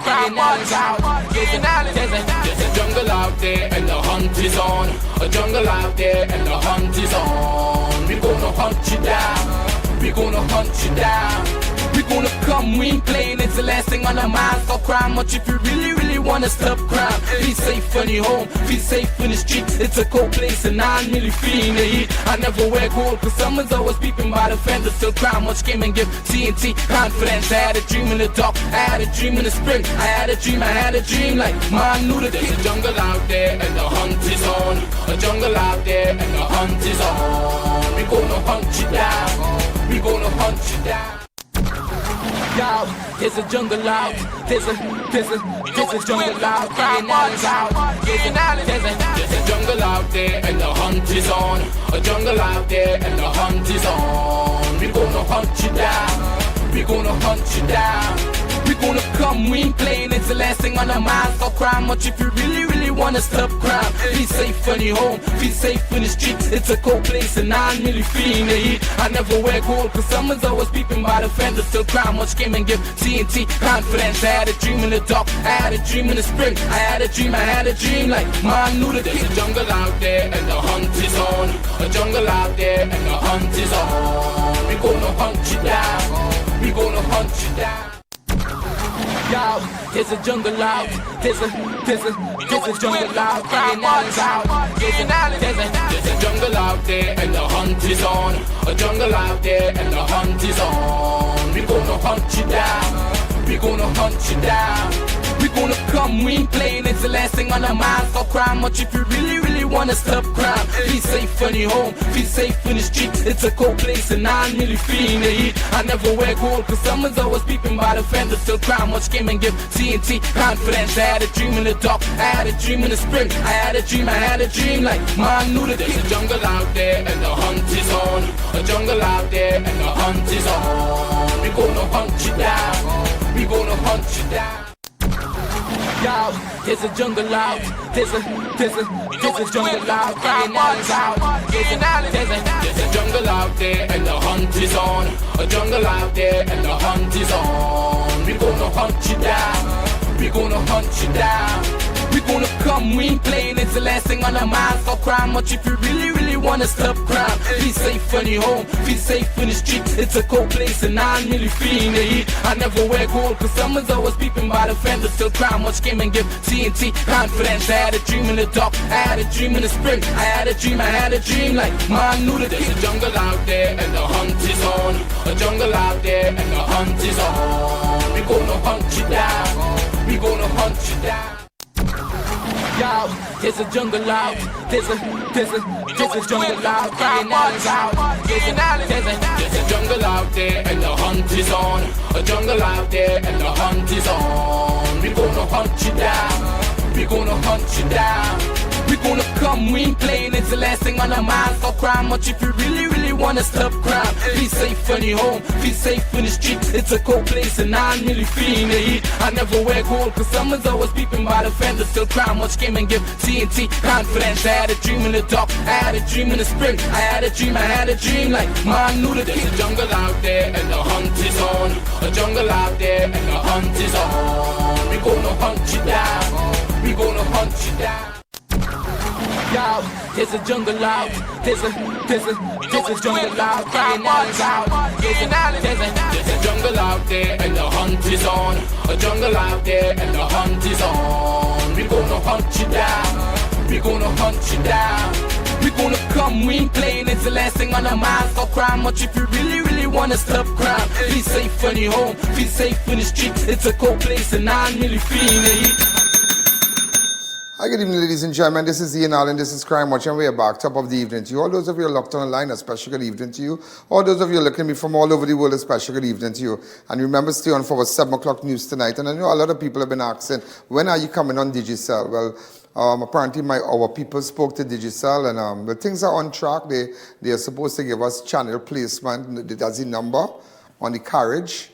Ian Alleyne's out. Ian Alleyne. There's a jungle out there and the hunt is on. A jungle out there and the hunt is on. We're gonna hunt you down. We're gonna hunt you down. We're gonna come, we ain't playing, it's the last thing on our minds. Stop crime much if you really wanna stop crime. Be safe when you're home, feel safe in the streets. It's a cold place and I'm really feeling the heat. I never wear gold cause someone's always peeping by the fence. Still crime much came and give TNT confidence. I had a dream in the dark, I had a dream in the spring. I had a dream like man knew that there's a jungle out there and the hunt is on. A jungle out there and the hunt is on. We gonna hunt you down. We gonna hunt you down. Yo, there's a jungle out. There's a jungle out. Ian Alleyne's out. Ian Alleyne. There's a jungle out there and the hunt is on. A jungle out there and the hunt is on. We gonna hunt you down. We gonna hunt you down. We gonna come, we ain't playing, it's the last thing on our minds. Stop crime much if you really wanna stop crime. Be safe when you're home, feel safe in the streets. It's a cold place and I'm really feeling the heat. I never wear gold cause someone's always peeping by the fence. Still crime much came and give TNT confidence. I had a dream in the dark, I had a dream in the spring. I had a dream like man knew that there's a jungle out there and the hunt is on. A jungle out there and the hunt is on. We gonna hunt you down. We gonna hunt you down. Yo, there's a jungle out. There's a jungle out. Ian Alleyne's out. Ian Alleyne. There's a jungle out there and the hunt is on. A jungle out there and the hunt is on. We gonna hunt you down. We gonna hunt you down. We gonna come, we ain't playing, it's the last thing on our minds. Stop crime much if you really wanna stop crime. Be safe when you're home, feel safe in the streets. It's a cold place and I'm really feeling the heat. I never wear gold cause someone's always peeping by the fence. Still crime much came and give TNT confidence. I had a dream in the dark, I had a dream in the spring. I had a dream like man knew that there's a jungle out there and the hunt is on. A jungle out there and the hunt is on. We gonna hunt you down. We gonna hunt you down. Yo, there's a jungle out. There's a jungle out. Ian Alleyne's out. Ian Alleyne. There's a jungle out there and the hunt is on. A jungle out there and the hunt is on. We gonna hunt you down. We gonna hunt you down. We gonna come, we ain't playing, it's the last thing on our minds. Stop crime much if you really wanna stop crime. Be safe when you're home, feel safe in the streets. It's a cold place and I'm really feeling the heat. I never wear gold cause someone's always peeping by the fence. Still crime much came and give TNT confidence. I had a dream in the dark, I had a dream in the spring. I had a dream like man knew that there's a jungle out there and the hunt is on. A jungle out there and the hunt is on. We gonna hunt you down. We gonna hunt you down. Yo, there's a jungle out. There's a jungle out. Ian Alleyne's out. Ian Alleyne. There's a jungle out there and the hunt is on. A jungle out there and the hunt is on. We gonna hunt you down. We gonna hunt you down. We gonna come, we ain't playing, it's the last thing on our minds. Stop crime much if you really wanna stop crime. Be safe when you're home, feel safe in the streets. It's a cold place and I'm really feeling the heat. I never wear gold cause someone's always peeping by the fence. Still crime much came and give TNT confidence. I had a dream in the dark, I had a dream in the spring. I had a dream like man knew that there's a jungle out there and the hunt is on. A jungle out there and the hunt is on. We gonna hunt you down. We gonna hunt you down. Yo, there's a jungle out. There's a jungle out. Ian Alleyne's out. Ian Alleyne. There's a jungle out there and the hunt is on. A jungle out there and the hunt is on. We gonna hunt you down. We gonna hunt you down. We gonna come, we ain't playing, it's the last thing on our minds. Stop crime much if you really wanna stop crime. Be safe when you're home, feel safe in the streets. It's a cold place and I'm really feeling the heat. Hi, good evening, ladies and gentlemen. This is Ian Alleyne. This is Crime Watch, and we are back. Top of the evening to you. All those of you locked online, a special good evening to you. All those of you looking at me from all over the world, a special good evening to you. And remember, stay on for our 7 o'clock news tonight. And I know a lot of people have been asking, when are you coming on Digicel? Well, apparently our people spoke to Digicel, and the things are on track. They are supposed to give us channel placement. That's the number on the carriage.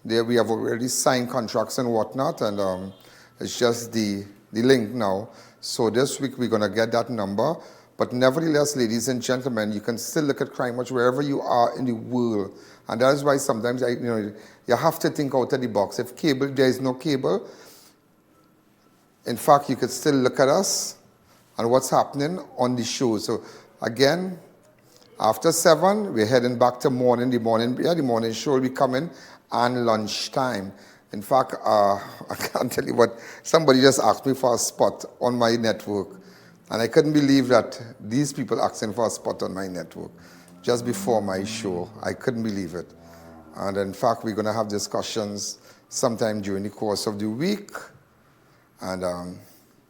There we have already signed contracts and whatnot, and it's just the link now. So this week we're going to get that number. But nevertheless, ladies and gentlemen, you can still look at Crime Watch wherever you are in the world. And that is why sometimes you have to think out of the box. If there is no cable, in fact, you could still look at us and what's happening on the show. So again, after 7, we're heading back to morning. The morning show will be coming and lunchtime. In fact, I can't tell you what, somebody just asked me for a spot on my network. And I couldn't believe that these people asking for a spot on my network just before my show. I couldn't believe it. And in fact, we're going to have discussions sometime during the course of the week. And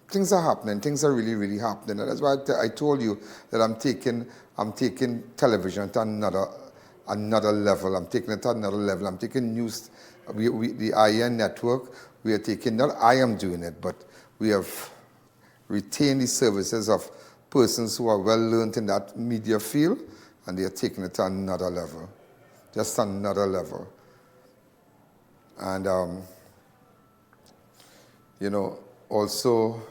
things are happening. Things are really, really happening. And that's why I told you that I'm taking television to another level. I'm taking it to another level. I'm taking news. The I.A.N network, we are taking, not I am doing it, but we have retained the services of persons who are well learned in that media field, and they are taking it to another level. Just another level. And, also,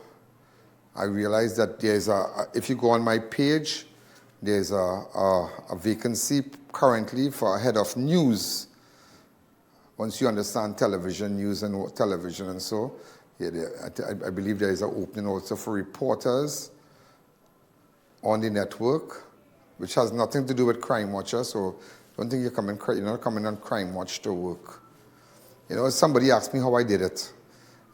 I realized that there's if you go on my page, there's a vacancy currently for a head of news. Once you understand television, news and television and so, I believe there is an opening also for reporters on the network, which has nothing to do with Crime Watcher, so don't think you're not coming on Crime Watch to work. Somebody asked me how I did it.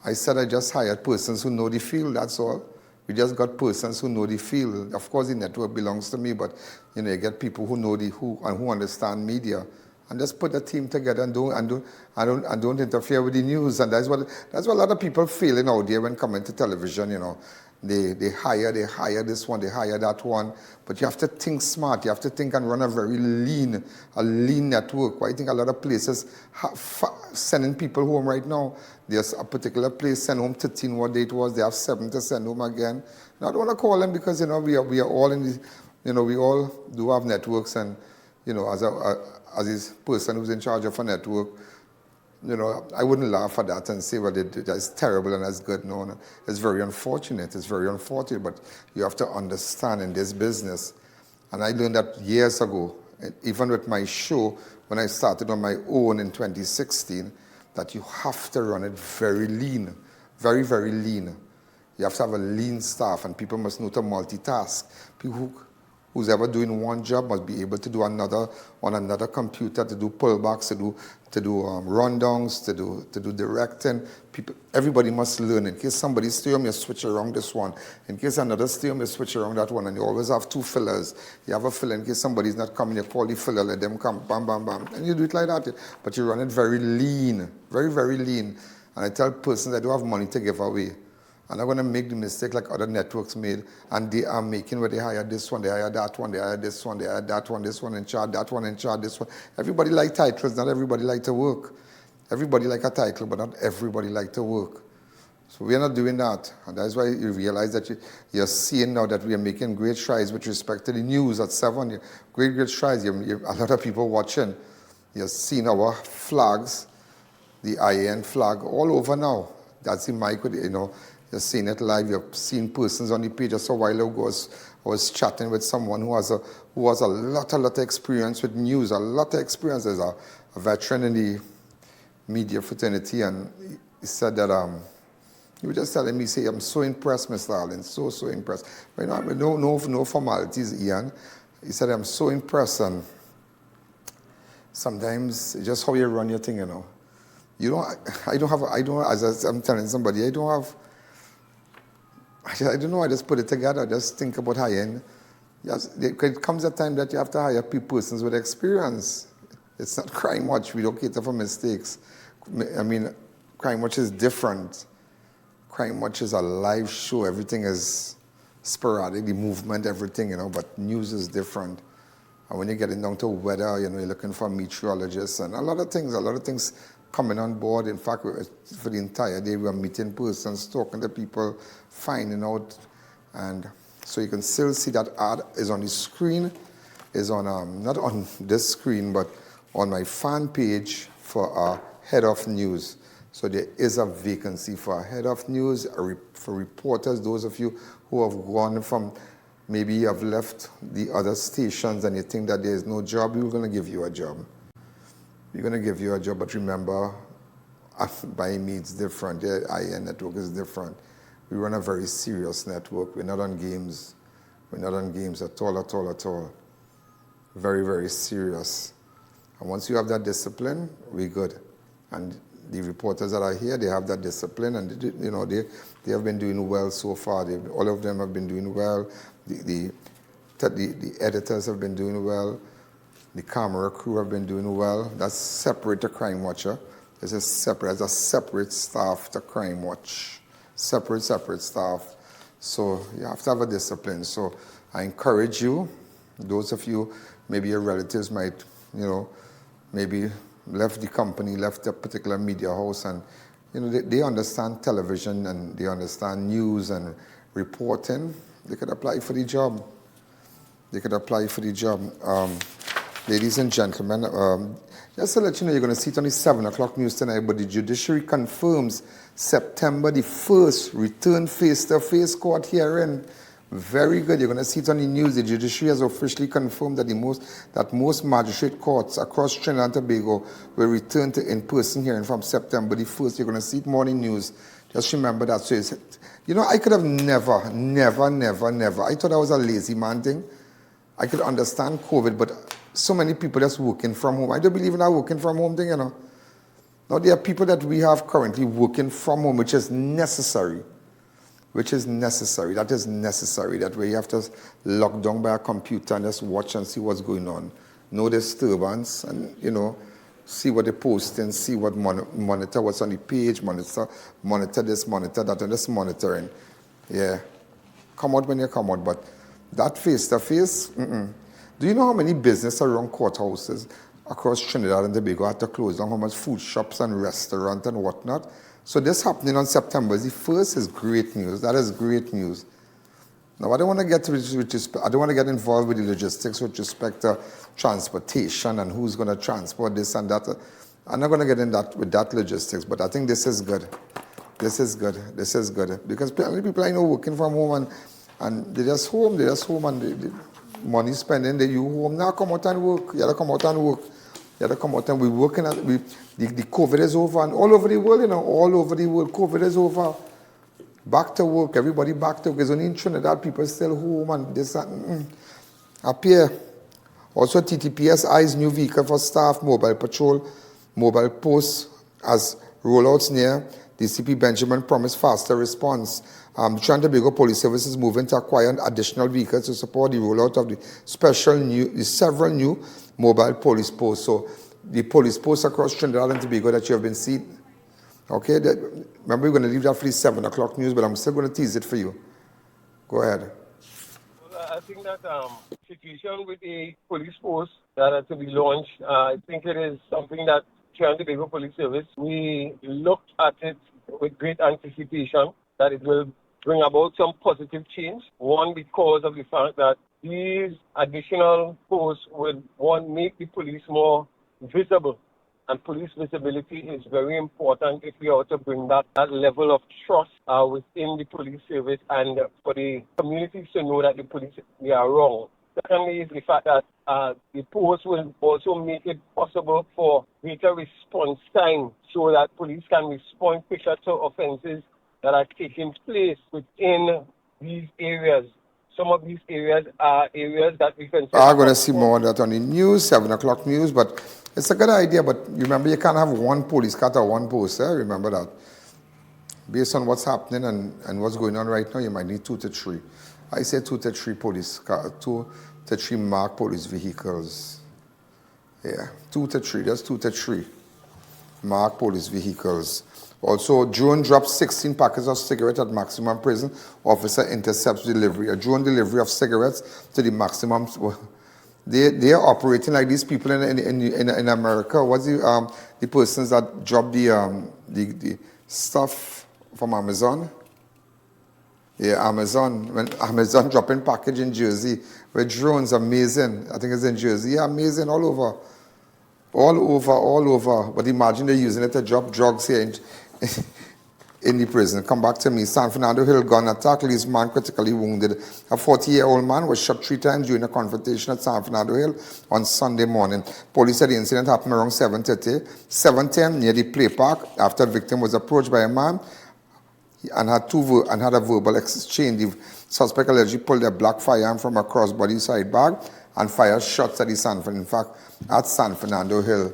I said I just hired persons who know the field, that's all. We just got persons who know the field. Of course, the network belongs to me, but you get people who know who understand media, and just put a team together and don't interfere with the news. And that's what a lot of people feeling out there when coming to television. They hire this one, they hire that one, but you have to think smart. You have to think and run a very lean network. I think a lot of places sending people home right now. There's a particular place send home 13 what day it was. They have 7 to send home again. Now, I don't want to call them because we are all in the, we all do have networks, and as this person who's in charge of a network, I wouldn't laugh at that and say, well, that's terrible and that's good. No, it's very unfortunate. It's very unfortunate, but you have to understand in this business. And I learned that years ago, even with my show, when I started on my own in 2016, that you have to run it very lean, very, very lean. You have to have a lean staff, and people must know to multitask. People who's ever doing one job must be able to do another on another computer, to do pullbacks, to do rundowns, to do directing. Everybody must learn. In case somebody stay home, you switch around this one. In case another stay home, you switch around that one. And you always have 2 fillers. You have a filler in case somebody's not coming, you call the filler, let them come, bam, bam, bam. And you do it like that. But you run it very lean, very, very lean. And I tell persons I don't have money to give away. I'm not going to make the mistake like other networks made, and they are making where they hire this one, they hire that one, they hire this one, they hire that one, this one in charge, that one in charge, this one. Everybody like titles, not everybody like to work. Everybody like a title, but not everybody like to work. So we are not doing that, and that's why you realize that you're seeing now that we are making great strides with respect to the news at 7. Great strides. A lot of people watching. You're seeing our flags, the I.A.N flag, all over now. That's in my, You're seeing it live. You've seen persons on the page. Just a while ago, I was chatting with someone who has a lot of experience with news, a lot of experience as a veteran in the media fraternity, and he said that he was just telling me, say, I'm so impressed, Mr. Alleyne, so impressed. But, no formalities, Ian. He said, I'm so impressed, and sometimes it's just how you run your thing, as I'm telling somebody, I don't know, I just put it together. I just think about I.A.N. It comes a time that you have to hire persons with experience. It's not Crime Watch. We don't cater for mistakes. I mean, Crime Watch is different. Crime Watch is a live show. Everything is sporadic, the movement, everything, but news is different. And when you're getting down to weather, you're looking for meteorologists and a lot of things coming on board. In fact, for the entire day, we were meeting persons, talking to people, finding out. And so you can still see that ad is on the screen, is on, not on this screen, but on my fan page for a head of news. So there is a vacancy for a head of news, for reporters, those of you who have gone from, maybe you have left the other stations and you think that there is no job, we're going to give you a job. We're going to give you a job, but remember, by me it's different. The I.A.N network is different. We run a very serious network. We're not on games. We're not on games at all, at all, at all. Very, very serious. And once you have that discipline, we're good. And the reporters that are here, they have that discipline, and they have been doing well so far. All of them have been doing well. The editors have been doing well. The camera crew have been doing well. That's separate to Crime Watcher. There's a separate staff to Crime Watch. Separate staff. So you have to have a discipline. So I encourage you, those of you, maybe your relatives might, maybe left the company, left a particular media house, and they understand television and they understand news and reporting. They could apply for the job. Ladies and gentlemen, just to let you know, you're going to see it on the 7 o'clock news tonight, but the judiciary confirms September the 1st return face-to-face court hearing. Very good. You're going to see it on the news. The judiciary has officially confirmed that most magistrate courts across Trinidad and Tobago will return to in-person hearing from September the 1st. You're going to see it more in the news. Just remember that. So I could have never, I thought that was a lazy man thing. I could understand COVID, but so many people just working from home. I don't believe in that working from home thing, Now, there are people that we have currently working from home, which is necessary. That is necessary, that way you have to lock down by a computer and just watch and see what's going on. No disturbance, and, see what they're posting, see what monitor what's on the page, monitor this, monitor that, and just monitoring. Yeah. Come out when you come out, but that face-to-face, Do you know how many businesses around courthouses across Trinidad and Tobago had to close down, how much food shops and restaurants and whatnot? So this happening on September the 1st is great news. That is great news. Now, I don't want to get involved with the logistics with respect to transportation and who's going to transport this and that. I'm not going to get in with that logistics, but I think this is good. This is good. Because plenty of people I know working from home and they're just home and the money spending, you home. Now come out and work. You have to come out and work. We're working the COVID is over, and all over the world, COVID is over. Back to work, everybody back to work. It's only in Trinidad, people still home and this and up here. Also, TTPS eyes new vehicle for staff, mobile patrol, mobile posts as rollouts near. DCP Benjamin promised faster response. The Trinidad and Tobago Police Service is moving to acquire additional vehicles to support the rollout of the several new mobile police posts. So the police posts across Trinidad and Tobago that you have been seeing. Okay, remember we're going to leave that for the 7 o'clock news, but I'm still going to tease it for you. Go ahead. Well, I think that situation with the police force that are to be launched, I think it is something that Trinidad and Tobago Police Service, we looked at it with great anticipation that it will bring about some positive change. One, because of the fact that these additional posts would, make the police more visible. And police visibility is very important if we are to bring that level of trust within the police service and for the communities to know that the police, they are wrong. Secondly is the fact that the post will also make it possible for greater response time so that police can respond quicker to offenses that are taking place within these areas. Some of these areas are areas that we can... I'm going to see more of that on the news, 7 o'clock news, but it's a good idea, but remember, you can't have one police car to one post, remember that. Based on what's happening and what's going on right now, you might need 2 to 3. I say 2 to 3 police cars, 2 to 3 marked police vehicles. Yeah, 2 to 3, just 2 to 3 marked police vehicles. Also, drone drops 16 packets of cigarettes at maximum prison. Officer intercepts delivery. A drone delivery of cigarettes to the maximum. They are operating like these people in America. What's the persons that drop the stuff from Amazon? Yeah, Amazon. When Amazon dropping package in Jersey with drones, amazing. I think it's in Jersey. Yeah, amazing all over. All over. But imagine they're using it to drop drugs here in the prison. Come back to me. San Fernando Hill gun attack leaves man critically wounded. A 40-year-old man was shot 3 times during a confrontation at San Fernando Hill on Sunday morning. Police said the incident happened around 7:10 near the play park after the victim was approached by a man and had a verbal exchange. The suspect allegedly pulled a black firearm from a crossbody side bag and fired shots at at San Fernando Hill.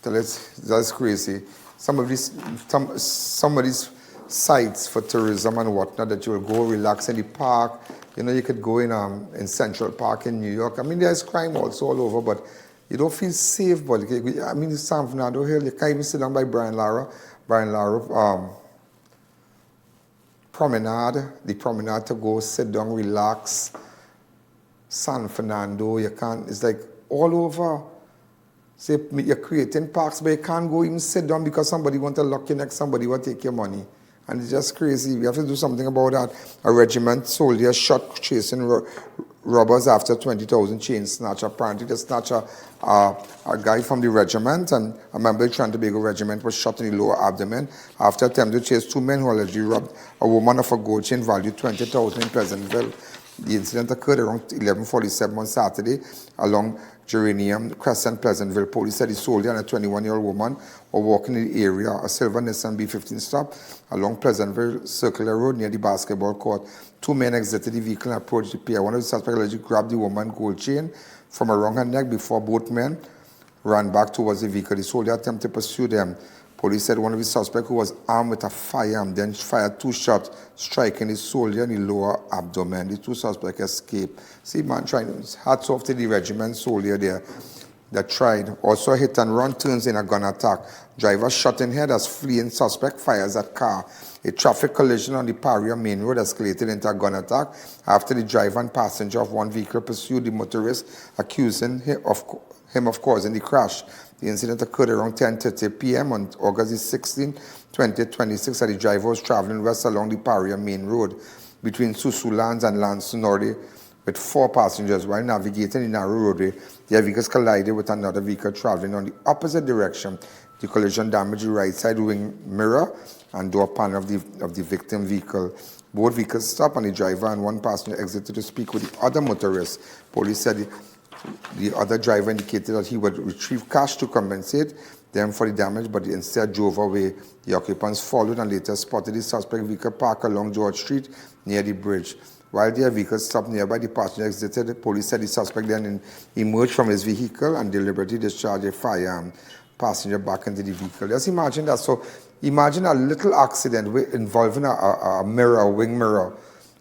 That's crazy. Some of these sites for tourism and whatnot that you will go relax in the park. You know, you could go in Central Park in New York. I mean, there's crime also all over, but you don't feel safe. But I mean, San Fernando Hill, you can't even sit down by Brian Lara promenade, the promenade to go sit down, relax. San Fernando, you can't, it's like all over. Say you're creating parks, but you can't go even sit down because somebody want to lock you next, somebody will take your money. And it's just crazy. We have to do something about that. A regiment soldier shot chasing robbers after 20,000 chain snatch. Apparently they snatched a guy from the regiment, and a member of the Trinidad and Tobago regiment was shot in the lower abdomen after attempting to chase two men who allegedly robbed a woman of a gold chain valued 20,000 in Pleasantville. The incident occurred around 11:47 on Saturday along Geranium Crescent, Pleasantville. Police said the soldier and a 21-year-old woman were walking in the area. A silver Nissan B15 stopped along Pleasantville Circular Road near the basketball court. Two men exited the vehicle and approached the pair. One of the suspects allegedly grabbed the woman's gold chain from around her neck before both men ran back towards the vehicle. The soldier attempted to pursue them. Police said one of the suspects, who was armed with a firearm, then fired two shots, striking the soldier in the lower abdomen. The two suspects escaped. See, man, hats off to the regiment soldier there that tried. Also, a hit and run turns in a gun attack. Driver shot in head as fleeing suspect fires at car. A traffic collision on the Paria main road escalated into a gun attack after the driver and passenger of one vehicle pursued the motorist, accusing him of causing the crash. The incident occurred around 10:30 p.m. on August 16, 2026, as the driver was traveling west along the Paria main road between Susulans and Lansonori with four passengers. While navigating the narrow roadway, their vehicles collided with another vehicle traveling on the opposite direction. The collision damaged the right side wing mirror and door panel of the victim vehicle. Both vehicles stopped and the driver and one passenger exited to speak with the other motorist. Police said the other driver indicated that he would retrieve cash to compensate them for the damage, but instead drove away. The occupants followed and later spotted the suspect vehicle parked along George Street near the bridge. While their vehicle stopped nearby, the passenger exited. The police said the suspect then emerged from his vehicle and deliberately discharged a firearm. Passenger back into the vehicle. Just imagine that. So imagine a little accident involving a mirror, a wing mirror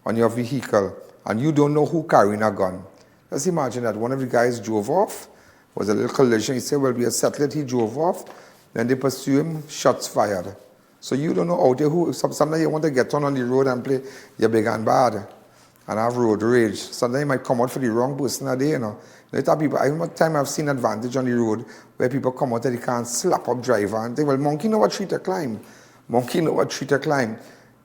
on your vehicle, and you don't know who carrying a gun. Let's imagine that one of the guys drove off, was a little collision. He said, well, we settled it. He drove off. Then they pursue him, shots fired. So you don't know out there who, sometimes you want to get on the road and play you're big and bad and have road rage. Sometimes you might come out for the wrong person a day, you know. People, every time I've seen advantage on the road where people come out and they can't slap up driver and think, well, monkey know what tree to climb. Monkey know what tree to climb.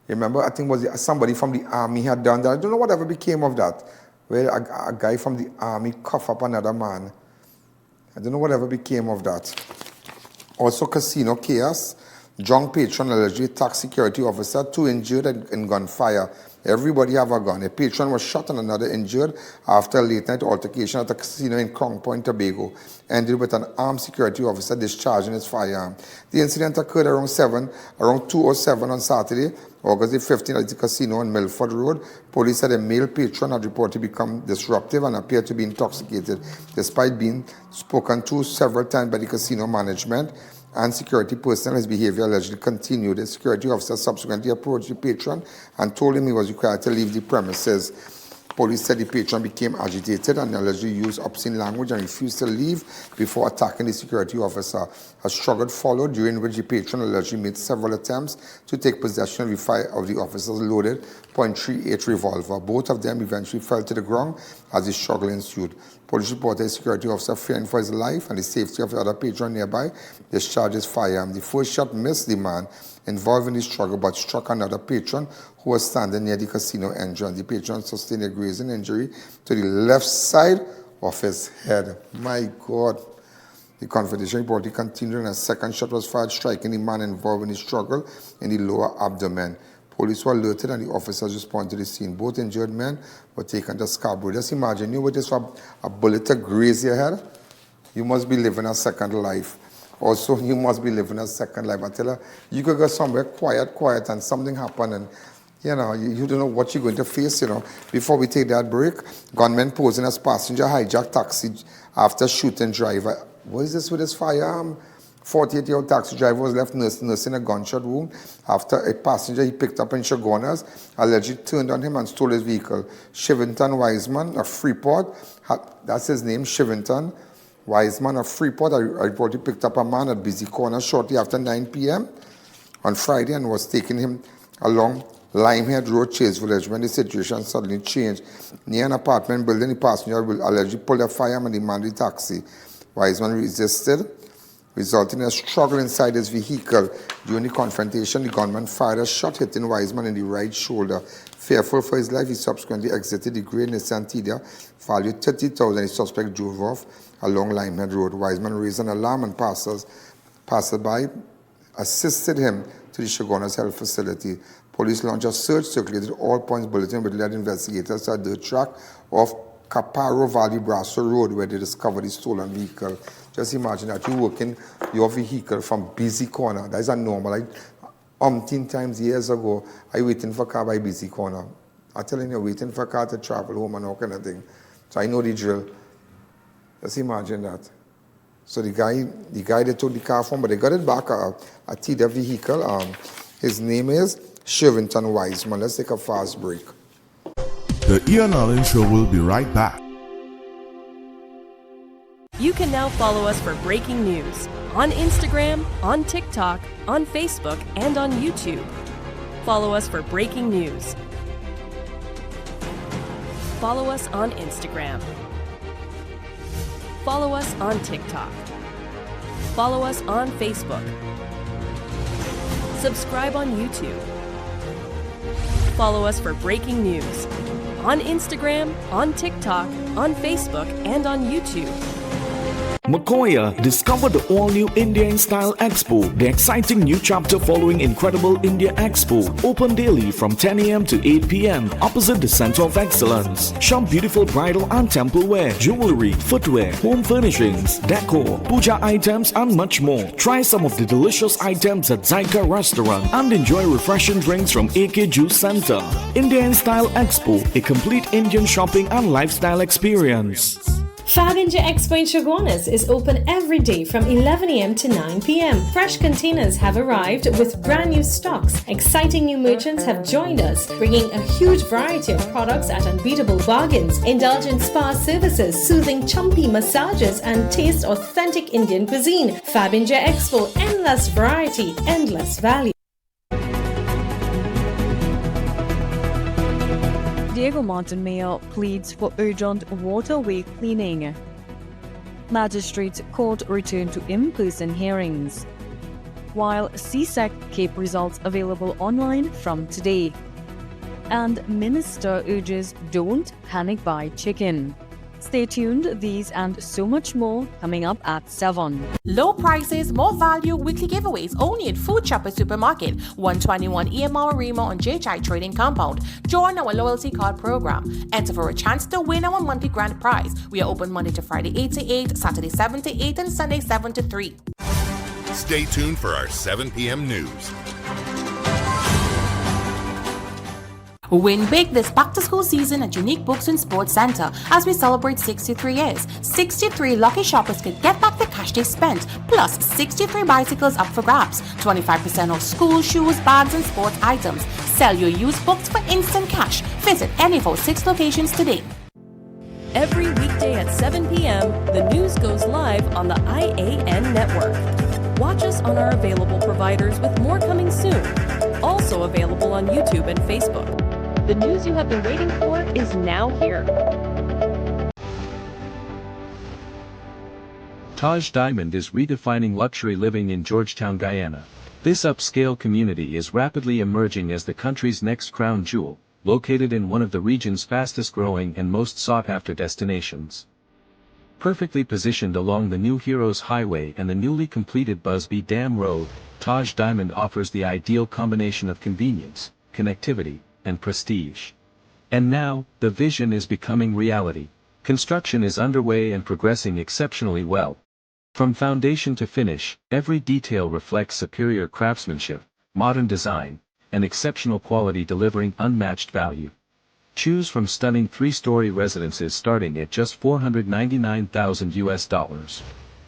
You remember, I think it was somebody from the army had done that. I don't know whatever became of that. Where a guy from the army cuffed up another man. I don't know whatever became of that. Also, casino chaos. Drunk patron allegedly attacked security officer, 2 injured in gunfire. Everybody have a gun. A patron was shot and another injured after a late night altercation at a casino in Crown Point, Tobago, ended with an armed security officer discharging his firearm. The incident occurred around 2:07 on Saturday, August 15th at the casino on Milford Road. Police said a male patron had reportedly become disruptive and appeared to be intoxicated, despite being spoken to several times by the casino management and security personnel. His behavior allegedly continued. The security officer subsequently approached the patron and told him he was required to leave the premises. Police said the patron became agitated and allegedly used obscene language and refused to leave before attacking the security officer. A struggle followed, during which the patron allegedly made several attempts to take possession of the officer's loaded .38 revolver. Both of them eventually fell to the ground as the struggle ensued. Police reported a security officer fearing for his life and the safety of the other patron nearby discharged his firearm. The first shot missed the man involved in the struggle but struck another patron who was standing near the casino entrance. The patron sustained a grazing injury to the left side of his head. My God. The Confederation reportedly continued and a second shot was fired, striking the man involved in the struggle in the lower abdomen. Police were alerted and the officers responded to the scene. Both injured men were taken to Scarborough. Just imagine, you were just a bullet to graze your head. You must be living a second life. Also, you must be living a second life. I tell her, you could go somewhere quiet, and something happen, and you know, you don't know what you're going to face, you know. Before we take that break, gunmen posing as passenger hijack taxi after shooting driver. What is this with his firearm? 48-year-old taxi driver was left nursing a gunshot wound after a passenger he picked up in Chaguanas allegedly turned on him and stole his vehicle. Shivington Wiseman of Freeport, that's his name, Shivington Wiseman of Freeport, reportedly picked up a man at Busy Corner shortly after 9 p.m. on Friday and was taking him along Limehead Road, Chase Village, when the situation suddenly changed. Near an apartment building, the passenger allegedly pulled a firearm and demanded a taxi. Wiseman resisted, resulting in a struggle inside his vehicle. During the confrontation, the gunman fired a shot hitting Wiseman in the right shoulder. Fearful for his life, he subsequently exited the grey Nissan Tidia, valued $30,000. The suspect drove off along Limehead Road. Wiseman raised an alarm and passerby assisted him to the Chaguanas Health Facility. Police launched a search, circulated all points bulletin, which led investigators to the track of Caparo Valley Brasso Road, where they discovered the stolen vehicle. Just imagine that you're working your vehicle from Busy Corner. That is a normal. Like, umpteen times years ago, I waiting for a car by Busy Corner. I'm telling you, waiting for a car to travel home and all kind of thing. So I know the drill. Just imagine that. So the guy they took the car from, but they got it back, a TDF vehicle. His name is Shivington Wiseman. Let's take a fast break. The Ian Alleyne Show will be right back. You can now follow us for breaking news on Instagram, on TikTok, on Facebook, and on YouTube. Follow us for breaking news. Follow us on Instagram. Follow us on TikTok. Follow us on Facebook. Subscribe on YouTube. Follow us for breaking news on Instagram, on TikTok, on Facebook, and on YouTube. Makoya, discover the all-new India in Style Expo, the exciting new chapter following Incredible India Expo, open daily from 10 a.m. to 8 p.m. opposite the Center of Excellence. Shop beautiful bridal and temple wear, jewelry, footwear, home furnishings, decor, puja items, and much more. Try some of the delicious items at Zyka Restaurant and enjoy refreshing drinks from AK Juice Center. India in Style Expo, a complete Indian shopping and lifestyle experience. Fab India Expo in Chaguanas is open every day from 11 a.m. to 9 p.m. Fresh containers have arrived with brand new stocks. Exciting new merchants have joined us, bringing a huge variety of products at unbeatable bargains. Indulge in spa services, soothing chumpy massages, and taste authentic Indian cuisine. Fab India Expo, endless variety, endless value. Diego Martin Mayor pleads for urgent waterway cleaning. Magistrates Court return to in-person hearings. While CSEC Cape results available online from today. And Minister urges don't panic buy chicken. Stay tuned, these and so much more coming up at 7. Low prices, more value, weekly giveaways only at Food Shopper Supermarket, 121 EMR Rima on JHI Trading Compound. Join our loyalty card program. Enter for a chance to win our monthly grand prize. We are open Monday to Friday 8 to 8, Saturday 7 to 8, and Sunday 7 to 3. Stay tuned for our 7 p.m. news. Win big this back-to-school season at Unique Books and Sports Center as we celebrate 63 years. 63 lucky shoppers can get back the cash they spent, plus 63 bicycles up for grabs, 25% off school, shoes, bags, and sports items. Sell your used books for instant cash. Visit any of our 6 locations today. Every weekday at 7 p.m., the news goes live on the I.A.N network. Watch us on our available providers with more coming soon. Also available on YouTube and Facebook. The news you have been waiting for is now here. Taj Diamond is redefining luxury living in Georgetown, Guyana. This upscale community is rapidly emerging as the country's next crown jewel, located in one of the region's fastest-growing and most sought-after destinations. Perfectly positioned along the New Heroes Highway and the newly completed Busby Dam Road, Taj Diamond offers the ideal combination of convenience, connectivity, and prestige. And now, the vision is becoming reality. Construction is underway and progressing exceptionally well. From foundation to finish, every detail reflects superior craftsmanship, modern design, and exceptional quality delivering unmatched value. Choose from stunning 3-story residences starting at just $499,000.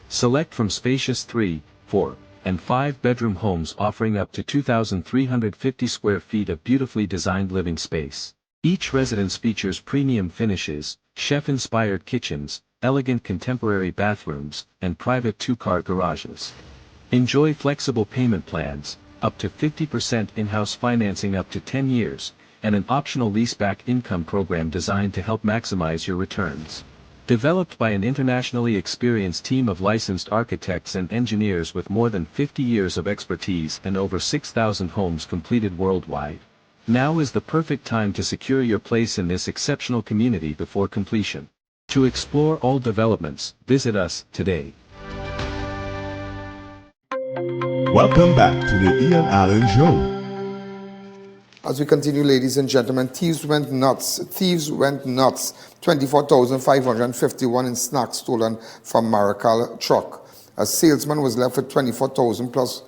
Select from spacious 3, 4, and 5-bedroom homes offering up to 2,350 square feet of beautifully designed living space. Each residence features premium finishes, chef-inspired kitchens, elegant contemporary bathrooms, and private 2-car garages. Enjoy flexible payment plans, up to 50% in-house financing up to 10 years, and an optional leaseback income program designed to help maximize your returns. Developed by an internationally experienced team of licensed architects and engineers with more than 50 years of expertise and over 6,000 homes completed worldwide. Now is the perfect time to secure your place in this exceptional community before completion. To explore all developments, visit us today. Welcome back to the Ian Alleyne Show. As we continue, ladies and gentlemen, thieves went nuts. 24,551 in snacks stolen from Marical truck. A salesman was left with 24,000 plus.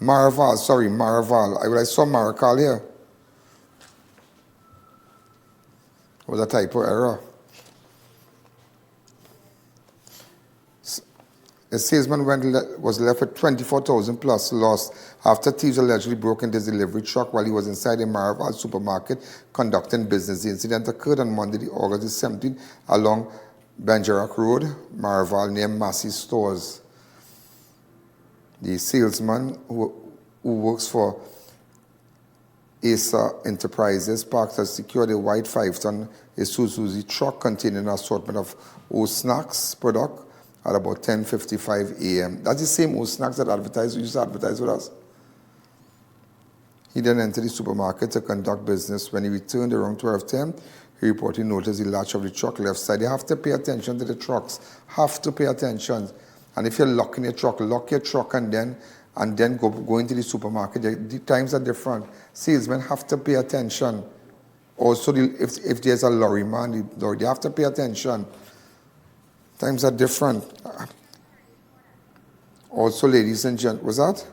Maraval. I saw Marical here. It was a typo error. A salesman was left with 24,000 plus lost after thieves allegedly broke into his delivery truck while he was inside a Maraval supermarket conducting business. The incident occurred on Monday, August 17th, along Banjarac Road, Maraval, near Massey Stores. The salesman, who works for ASA Enterprises, parked and secured a white 5-ton Isuzu truck containing an assortment of O-Snacks product at about 10:55 a.m. That's the same O-Snacks that used to advertise with us. He then entered the supermarket to conduct business. When he returned around 12:10, he reportedly noticed the latch of the truck left side. You have to pay attention to the trucks. Have to pay attention. And if you're locking your truck, lock your truck and then go into the supermarket. The times are different. Salesmen have to pay attention. Also, if there's a lorry man, they have to pay attention. Times are different. Also, ladies and gentlemen, was that?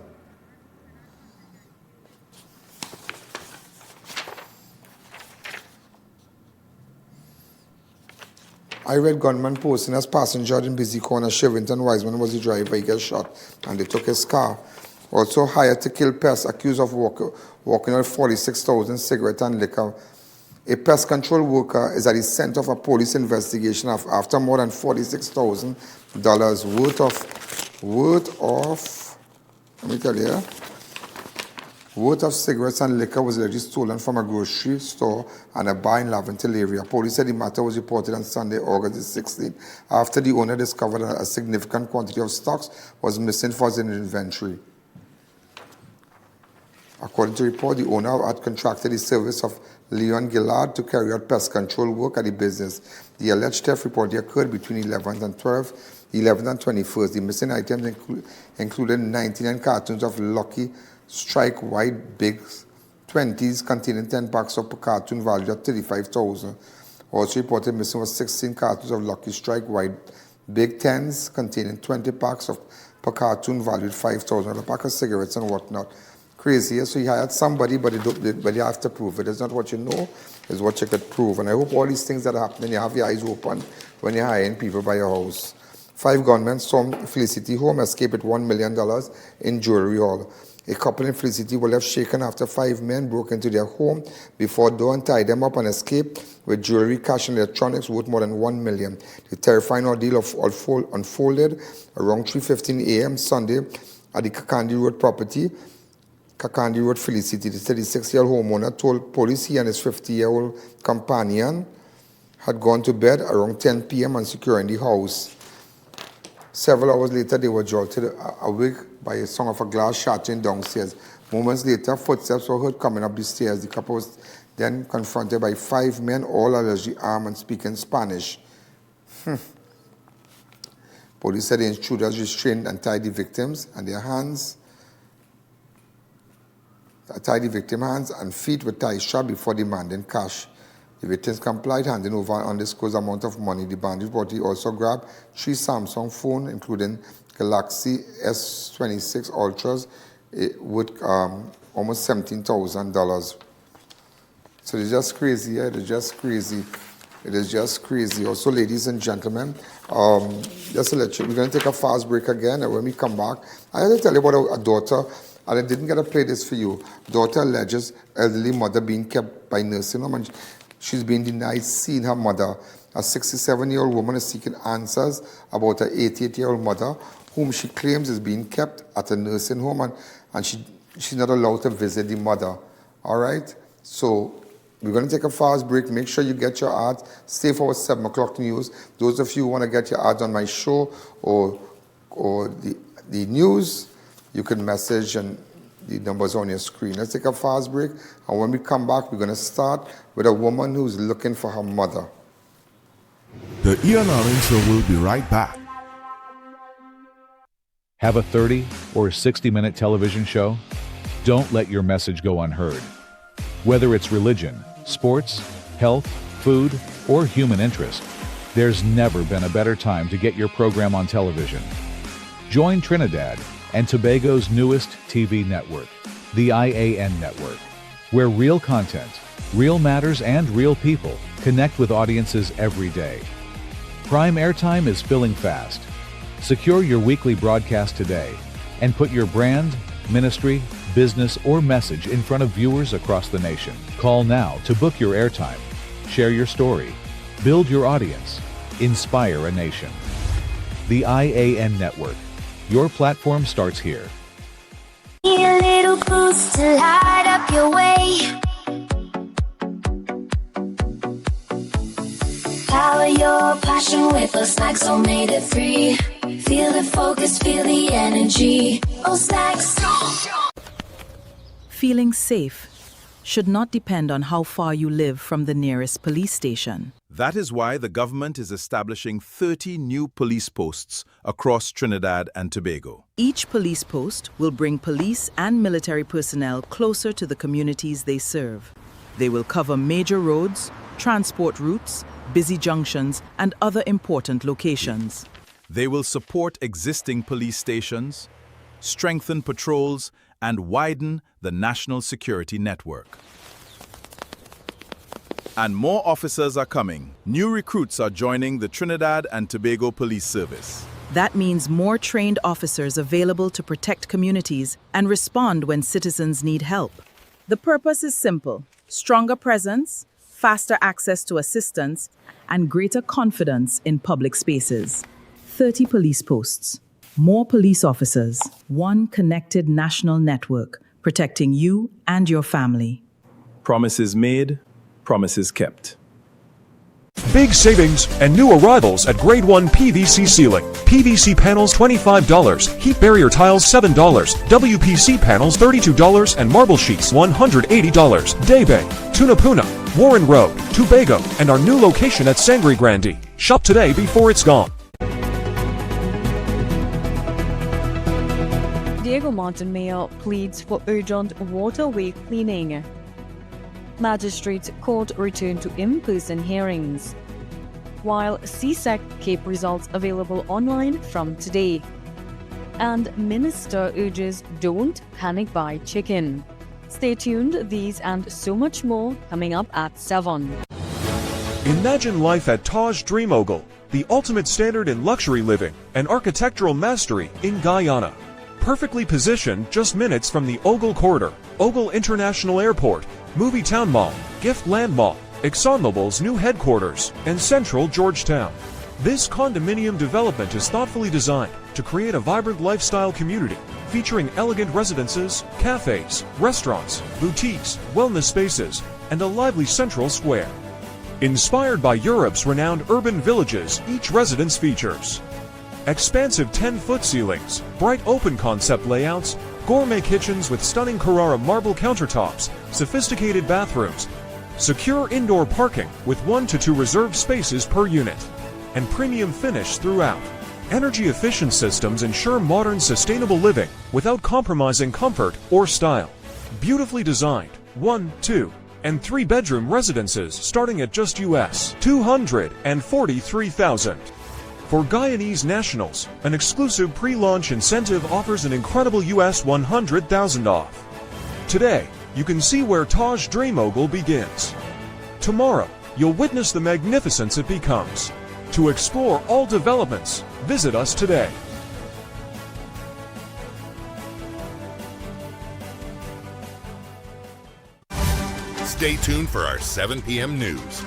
I read gunman posting as passenger in busy corner. Shivington Wiseman was the driver. He got shot and they took his car. Also hired to kill pests, accused of walking out 46,000 cigarettes and liquor. A pest control worker is at the center of a police investigation after more than $46,000 worth of cigarettes and liquor was allegedly stolen from a grocery store and a bar in Laventille area. Police said the matter was reported on Sunday, August 16th, after the owner discovered that a significant quantity of stocks was missing from his inventory. According to report, the owner had contracted the service of Leon Gillard to carry out pest control work at the business. The alleged theft reportedly occurred between 11th and 21st. The missing items included 99 cartons of Lucky Strike White Big 20s containing 10 packs of per carton valued at $35,000. Also reported missing was 16 cartons of Lucky Strike White Big 10s containing 20 packs of per carton valued $5,000. A pack of cigarettes and whatnot. Crazy. So you hired somebody, but you have to prove it. It's not what you know, it's what you could prove. And I hope all these things that happen, you have your eyes open when you're hiring people by your house. 5 gunmen stormed Felicity home, escaped with $1 million in jewelry haul. A couple in Felicity were left shaken after 5 men broke into their home before dawn, tied them up and escaped with jewelry, cash and electronics worth more than $1 million. The terrifying ordeal unfolded around 3:15 a.m. Sunday at the Kakandi Road property. Kakandi Road, Felicity. The 36-year-old homeowner told police he and his 50-year-old companion had gone to bed around 10 p.m. and securing the house. Several hours later, they were jolted awake by a sound of a glass shattering downstairs. Moments later, footsteps were heard coming up the stairs. The couple was then confronted by 5 men, all allegedly armed and speaking Spanish. Police said the intruders restrained and tied the victims and their hands. Tied the victim's hands and feet with ties shut before demanding cash. The victims complied, handing over an undisclosed amount of money. The bandit body also grabbed 3 Samsung phones, including Galaxy S26 Ultras, worth almost $17,000. So it's just crazy, yeah? It is just crazy. It is just crazy. Also, ladies and gentlemen, just to let you, we're going to take a fast break again, and when we come back, I had to tell you about a daughter, and I didn't get to play this for you. Daughter alleges elderly mother being kept by nursing home, and she's been denied seeing her mother. A 67-year-old woman is seeking answers about her 88-year-old mother, whom she claims is being kept at a nursing home, and she's not allowed to visit the mother. All right? So we're going to take a fast break. Make sure you get your ads. Stay for our 7 o'clock news. Those of you who want to get your ads on my show or the news, you can message, and the numbers on your screen. Let's take a fast break, and when we come back, we're going to start with a woman who's looking for her mother. The Ian Alleyne Show will be right back. Have a 30 or 60-minute television show? Don't let your message go unheard. Whether it's religion, sports, health, food, or human interest, there's never been a better time to get your program on television. Join Trinidad and Tobago's newest TV network, the I.A.N. network, where real content, real matters, and real people connect with audiences every day. Prime airtime is filling fast. Secure your weekly broadcast today and put your brand, ministry, business, or message in front of viewers across the nation. Call now to book your airtime, share your story, build your audience, inspire a nation. The I.A.N. network. Your platform starts here. A little boost to light up your way. Power your passion with a snack so made it free. Feel the focus, feel the energy. Oh, snacks. Feeling safe should not depend on how far you live from the nearest police station. That is why the government is establishing 30 new police posts across Trinidad and Tobago. Each police post will bring police and military personnel closer to the communities they serve. They will cover major roads, transport routes, busy junctions, and other important locations. They will support existing police stations, strengthen patrols, and widen the national security network. And more officers are coming. New recruits are joining the Trinidad and Tobago Police Service. That means more trained officers available to protect communities and respond when citizens need help. The purpose is simple: stronger presence, faster access to assistance, and greater confidence in public spaces. 30 police posts, more police officers, one connected national network, protecting you and your family. Promises made, promises kept. Big savings and new arrivals at Grade 1 PVC Ceiling. PVC panels $25, heat barrier tiles $7, WPC panels $32, and marble sheets $180. Day Bay, Tunapuna, Warren Road, Tobago, and our new location at Sangre Grande. Shop today before it's gone. Diego Martin Mayor pleads for urgent waterway cleaning. Magistrates Court return to in-person hearings, while CSEC CAPE results available online from today. And Minister urges don't panic buy chicken. Stay tuned, these and so much more coming up at 7. Imagine life at Taj Dream Ogle, the ultimate standard in luxury living and architectural mastery in Guyana. Perfectly positioned just minutes from the Ogle Corridor, Ogle International Airport, Movie Town Mall, Gift Land Mall, ExxonMobil's new headquarters, and central Georgetown. This condominium development is thoughtfully designed to create a vibrant lifestyle community featuring elegant residences, cafes, restaurants, boutiques, wellness spaces, and a lively central square. Inspired by Europe's renowned urban villages, each residence features expansive 10-foot ceilings, bright open concept layouts, gourmet kitchens with stunning Carrara marble countertops, sophisticated bathrooms, secure indoor parking with 1 to 2 reserved spaces per unit, and premium finish throughout. Energy-efficient systems ensure modern, sustainable living without compromising comfort or style. Beautifully designed, 1, 2, and 3-bedroom residences starting at just US $243,000. For Guyanese nationals, an exclusive pre-launch incentive offers an incredible US $100,000 off. Today, you can see where Taj Dream Ogle begins. Tomorrow, you'll witness the magnificence it becomes. To explore all developments, visit us today. Stay tuned for our 7 p.m. news.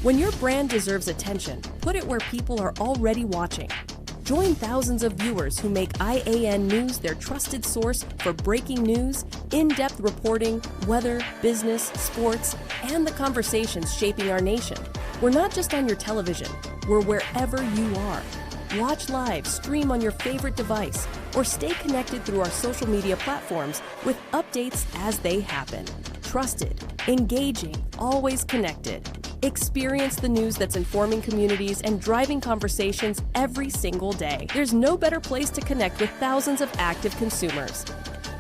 When your brand deserves attention, put it where people are already watching. Join thousands of viewers who make I.A.N. News their trusted source for breaking news, in-depth reporting, weather, business, sports, and the conversations shaping our nation. We're not just on your television, we're wherever you are. Watch live, stream on your favorite device, or stay connected through our social media platforms with updates as they happen. Trusted, engaging, always connected. Experience the news that's informing communities and driving conversations every single day. There's no better place to connect with thousands of active consumers.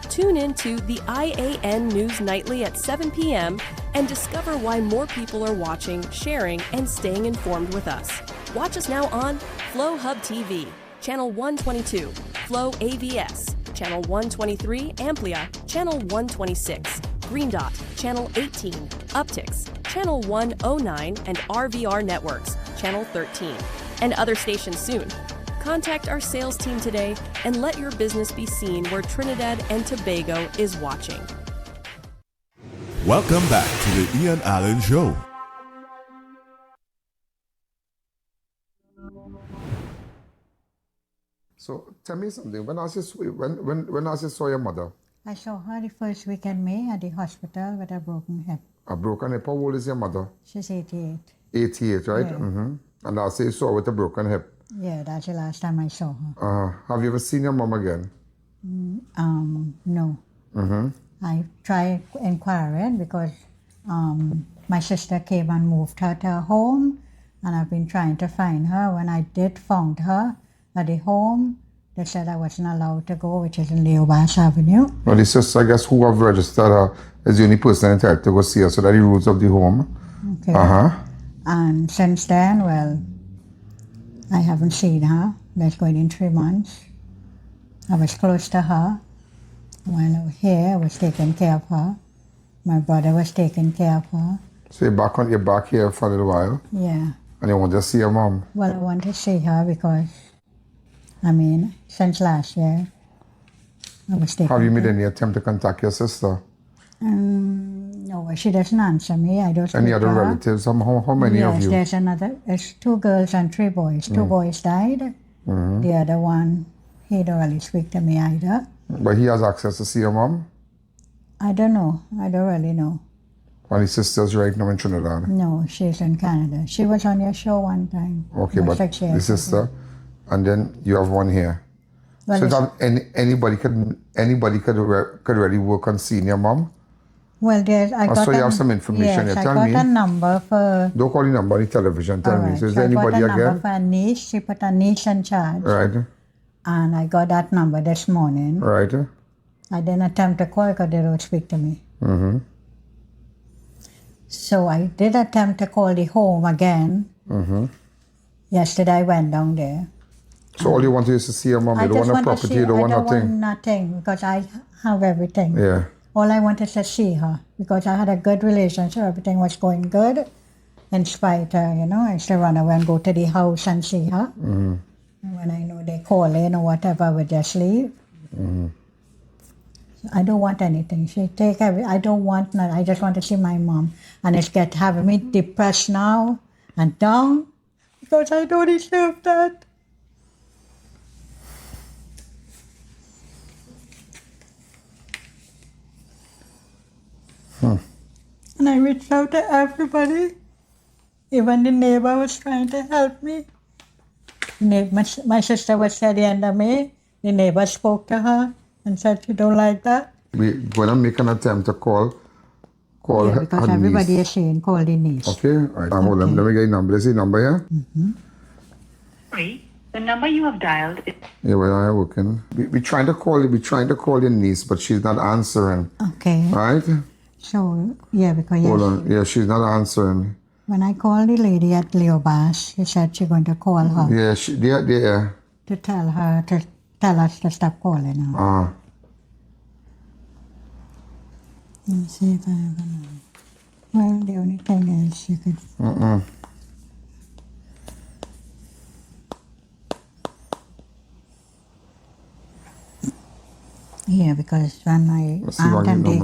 Tune in to the I.A.N. News Nightly at 7 p.m. and discover why more people are watching, sharing, and staying informed with us. Watch us now on Flow Hub TV, Channel 122, Flow AVS, Channel 123, Amplia, Channel 126, Green Dot, Channel 18, Uptix, Channel 109, and RVR Networks, Channel 13, and other stations soon. Contact our sales team today and let your business be seen where Trinidad and Tobago is watching. Welcome back to the Ian Alleyne Show. So tell me something. When last you saw your mother? I saw her the first week in May at the hospital with a broken hip. A broken hip. How old is your mother? She's 88. 88, right? Yeah. Mm-hmm. And last you saw her with a broken hip. Yeah, that's the last time I saw her. Have you ever seen your mom again? No. Mm-hmm. I tried inquiring because my sister came and moved her to her home, and I've been trying to find her. When I did find her at the home, they said I wasn't allowed to go, which is in Leobash Avenue. Well, the sister, I guess, who have registered her is the only person entitled to go see her, so that's the rules of the home. Okay. And since then, well, I haven't seen her. That's going in 3 months. I was close to her. While I was here, I was taking care of her. My brother was taking care of her. So you're back here for a little while? Yeah. And you want to see your mom? Well, I want to see her because, since last year, I was taking Have you made any attempt to contact your sister? No, she doesn't answer me. I don't. Any other relatives? How many of you? Yes, there's 2 girls and 3 boys. 2 boys died. Mm-hmm. The other one, he don't really speak to me either. But he has access to see your mom? I don't know. I don't really know. And his sister's right now in Trinidad? No, she's in Canada. She was on your show one time. Okay, but the sister, and then you have one here. Well, so that anybody could really work on seeing your mom? Well, I got so you have some information here. Tell me. I got a number for... Don't call the number on the television. Tell me. So is there anybody again? I got a number for a niece. She put a niece in charge. Right. And I got that number this morning. Right. I didn't attempt to call because they don't speak to me. Mm-hmm. So I did attempt to call the home again. Mm-hmm. Yesterday I went down there. So all you want is to see your mom? You don't want a property, you don't want nothing? I don't want nothing because I have everything. Yeah. All I wanted to see her because I had a good relationship. Everything was going good. In spite of, I used to run away and go to the house and see her. Mm-hmm. And when I know they call in or whatever, I would just leave. Mm-hmm. So I don't want anything. She take I don't want nothing. I just want to see my mom. And it's having me depressed now and down because I don't deserve that. And I reached out to everybody. Even the neighbor was trying to help me. My sister was at the end of me. The neighbor spoke to her and said she don't like that. We're going to make an attempt to call her because her everybody niece. is saying call the niece. Okay, all right. Hold on. Let me get your number. Is the number here? Mm-hmm. The number you have dialed is... Yeah, well, I'm working. We're trying to call your niece, but she's not answering. Okay. Right? So, yeah, because Hold on. Yeah, she's not answering. when I called the lady at Leo Bass, she said she's going to call her. Yeah, they're to tell her, to tell us to stop calling her. Let me see if I have another. Well, the only thing is you could... Yeah, because when my aunt and they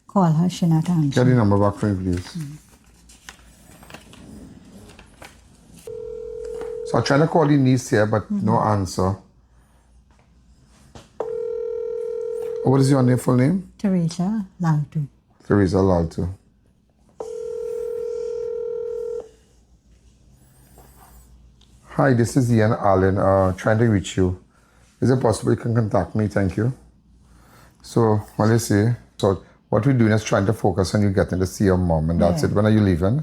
call her, she not answering. Get the number back for me, please. So I'm trying to call the niece here, but no answer. What is your name, full name? Theresa Laltoo. Theresa Laltoo. Hi, this is Ian Alleyne, trying to reach you. Is it possible you can contact me? Thank you. So, what do you say? So, what we're doing is trying to focus on you getting to see your mom, and that's it. When are you leaving?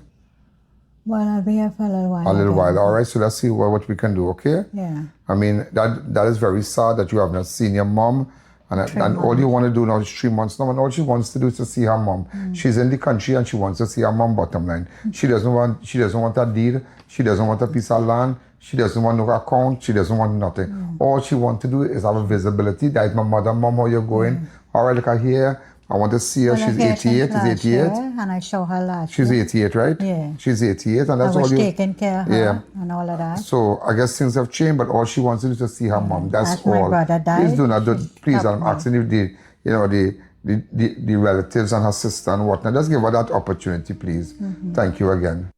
Well, I'll be here for a little while. A little while. All right, so let's see what we can do, okay? Yeah. I mean, that is very sad that you have not seen your mom. And all you want to do now is 3 months now, and all she wants to do is to see her mom. She's in the country and she wants to see her mom, bottom line. She doesn't want a deed. She doesn't want a piece of land. She doesn't want no account. She doesn't want nothing. All she wants to do is have a visibility. That is my mother, mom, how you're going. All right, look at here. I want to see her. Well, she's 88. Is 88? And I saw her last She's year. 88, right? Yeah. She's 88, and that's I was all you... taking care of her and all of that. So I guess things have changed, but all she wants to do is to see her mom. That's all. My brother died. Please do not do. Please, I'm asking if the relatives and her sister and whatnot. Just give her that opportunity, please. Thank you again.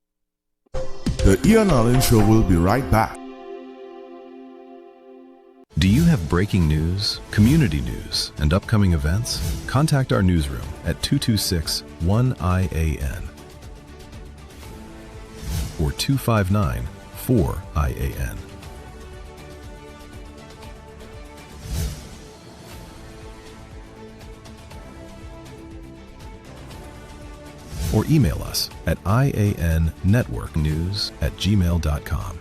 The Ian Alleyne Show will be right back. Do you have breaking news, community news, and upcoming events? Contact our newsroom at 226-1-I.A.N. or 259-4-I.A.N. Or email us at iannetworknews@gmail.com.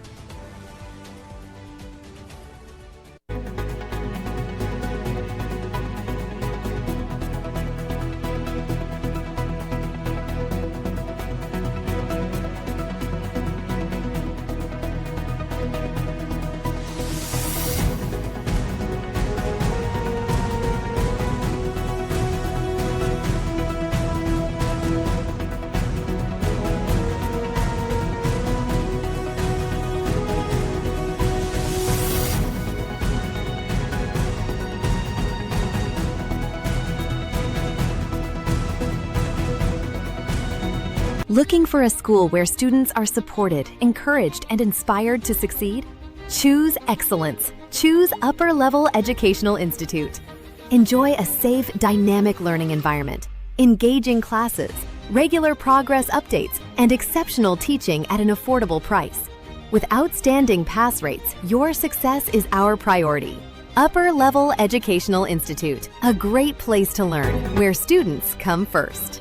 Looking for a school where students are supported, encouraged, and inspired to succeed? Choose excellence. Choose Upper Level Educational Institute. Enjoy a safe, dynamic learning environment, engaging classes, regular progress updates, and exceptional teaching at an affordable price. With outstanding pass rates, your success is our priority. Upper Level Educational Institute, a great place to learn, where students come first.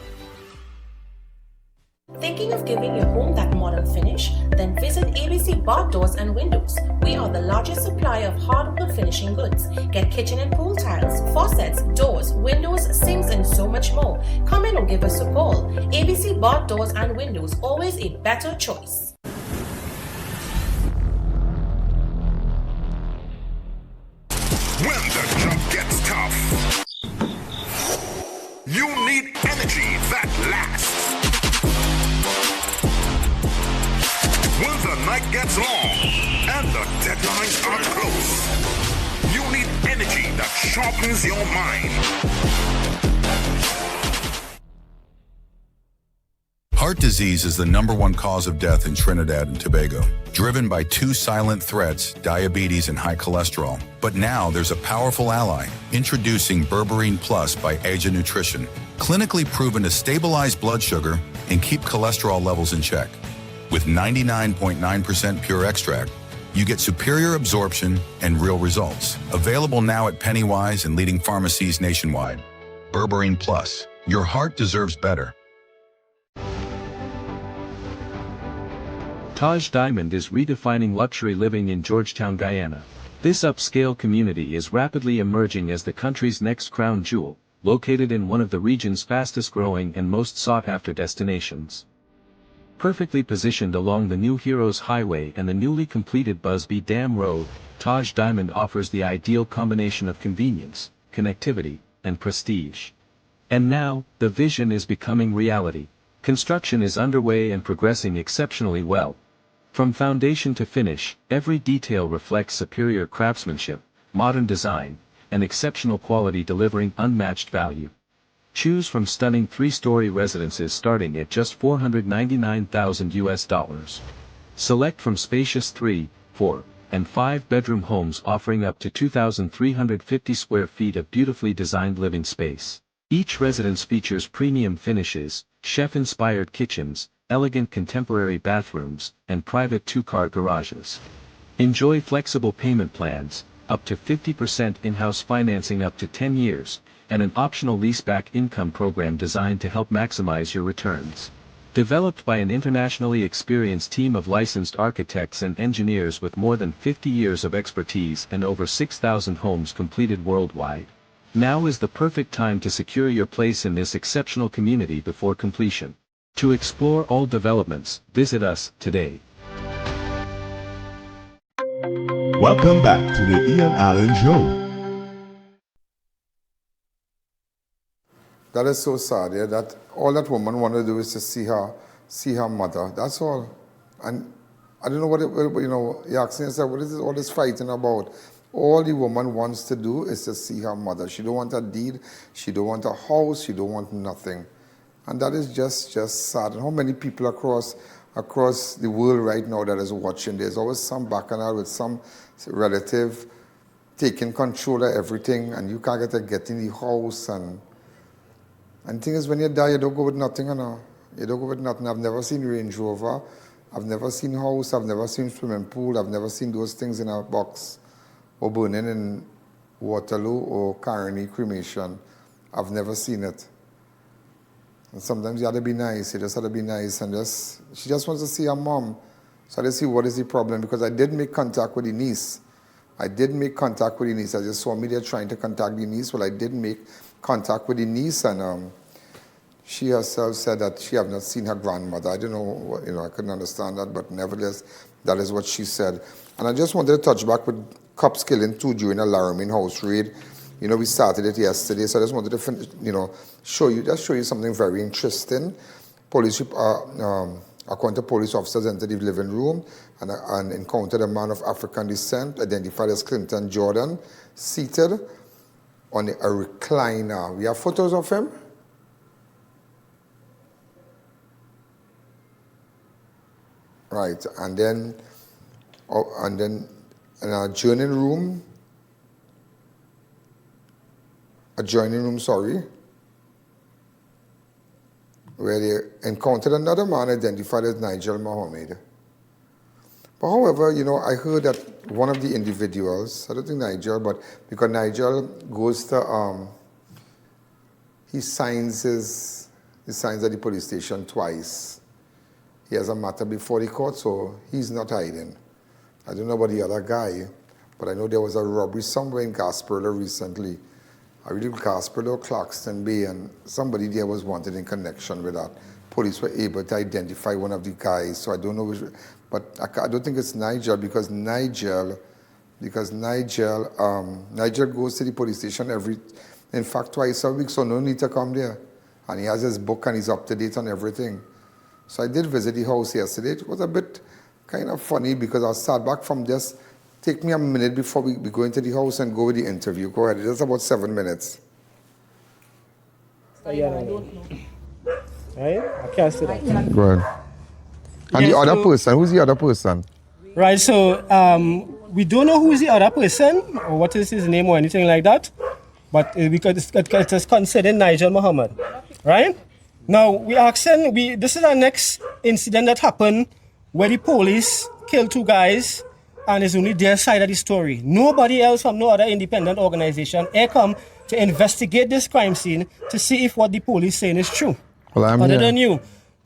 Thinking of giving your home that modern finish? Then visit ABC Bar Doors and Windows. We are the largest supplier of hardwood finishing goods. Get kitchen and pool tiles, faucets, doors, windows, sinks, and so much more. Come in or give us a call. ABC Bar Doors and Windows, always a better choice. When the job gets tough, you need energy that lasts. When the night gets long and the deadlines are close, you need energy that sharpens your mind. Heart disease is the #1 cause of death in Trinidad and Tobago, driven by 2 silent threats, diabetes and high cholesterol. But now there's a powerful ally, introducing Berberine Plus by I.A.N Nutrition, clinically proven to stabilize blood sugar and keep cholesterol levels in check. With 99.9% pure extract, you get superior absorption and real results. Available now at Pennywise and leading pharmacies nationwide. Berberine Plus. Your heart deserves better. Taj Diamond is redefining luxury living in Georgetown, Guyana. This upscale community is rapidly emerging as the country's next crown jewel, located in one of the region's fastest-growing and most sought-after destinations. Perfectly positioned along the New Heroes Highway and the newly completed Busby Dam Road, Taj Diamond offers the ideal combination of convenience, connectivity, and prestige. And now, the vision is becoming reality. Construction is underway and progressing exceptionally well. From foundation to finish, every detail reflects superior craftsmanship, modern design, and exceptional quality delivering unmatched value. Choose from stunning 3-story residences starting at just $499,000. Select from spacious 3, 4, and 5-bedroom homes offering up to 2,350 square feet of beautifully designed living space. Each residence features premium finishes, chef-inspired kitchens, elegant contemporary bathrooms, and private 2-car garages. Enjoy flexible payment plans, up to 50% in-house financing up to 10 years, and an optional leaseback income program designed to help maximize your returns. Developed by an internationally experienced team of licensed architects and engineers with more than 50 years of expertise and over 6,000 homes completed worldwide. Now is the perfect time to secure your place in this exceptional community before completion. To explore all developments, visit us today. Welcome back to the Ian Alleyne Show. That is so sad, yeah, that all that woman wanted to do is to see her mother. That's all. And I don't know what you're asking yourself, what is all this fighting about? All the woman wants to do is to see her mother. She don't want a deed, she don't want a house, she don't want nothing. And that is just sad. And how many people across the world right now that is watching, there's always some bacchanal with some relative taking control of everything, and you can't get in the house. And the thing is, when you die, you don't go with nothing, you know. You don't go with nothing. I've never seen Range Rover, I've never seen house, I've never seen swimming pool, I've never seen those things in a box, or burning in Waterloo or Carney cremation. I've never seen it. And sometimes you have to be nice, you just have to be nice, and she just wants to see her mom. So I just see what is the problem, because I did make contact with the niece. I just saw me there trying to contact the niece. Well, I did make contact with the niece, and she herself said that she have not seen her grandmother. I don't know, I couldn't understand that, but nevertheless, that is what she said. And I just wanted to touch back with cops killing 2 during a Laramie house raid. We started it yesterday, so I just wanted to finish, show you something very interesting. Police, according to police officers, entered the living room and encountered a man of African descent, identified as Clinton Jordan, seated on a recliner. We have photos of him. Right, and then in an adjoining room, where they encountered another man identified as Nigel Mohammed. But however, I heard that one of the individuals, I don't think Nigel, but because Nigel goes to, he signs at the police station twice. He has a matter before the court, so he's not hiding. I don't know about the other guy, but I know there was a robbery somewhere in Gasperla recently. I really Gasperla, Clarkston Bay, and somebody there was wanted in connection with that. Police were able to identify one of the guys, so I don't know which, but I don't think it's Nigel, because Nigel goes to the police station twice a week, so no need to come there. And he has his book and he's up to date on everything. So I did visit the house yesterday. It was a bit kind of funny, because I sat back from just, take me a minute before we go into the house and go with the interview. Go ahead, it's about 7 minutes. I don't know. Right? I can't say that. Go ahead. And the other person, who's the other person? Right, so we don't know who's the other person, or what is his name or anything like that, but because it is considered Nigel Mohammed, right? Now, this is our next incident that happened where the police killed 2 guys, and it's only their side of the story. Nobody else from no other independent organization come to investigate this crime scene to see if what the police saying is true. Well, I'm other here. than you.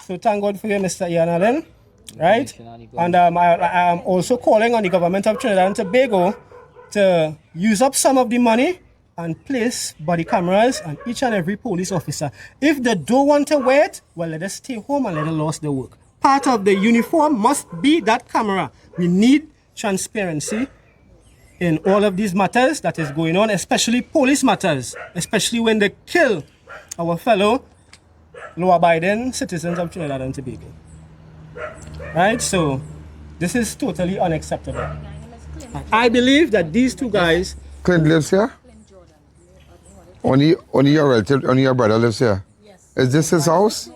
So thank God for you, Mr. Ian Alleyne. right? And I am also calling on the government of Trinidad and Tobago to use up some of the money and place body cameras on each and every police officer. If they don't want to wear it, well, let us stay home and let us lose the work. Part of the uniform must be that camera. We need transparency in all of these matters that is going on, especially police matters, especially when they kill our fellow law-abiding citizens of Trinidad and Tobago. Right? So this is totally unacceptable. I believe that these two guys... Clint lives here? Only your relative, only your brother lives here? Yes. Is this his house? No.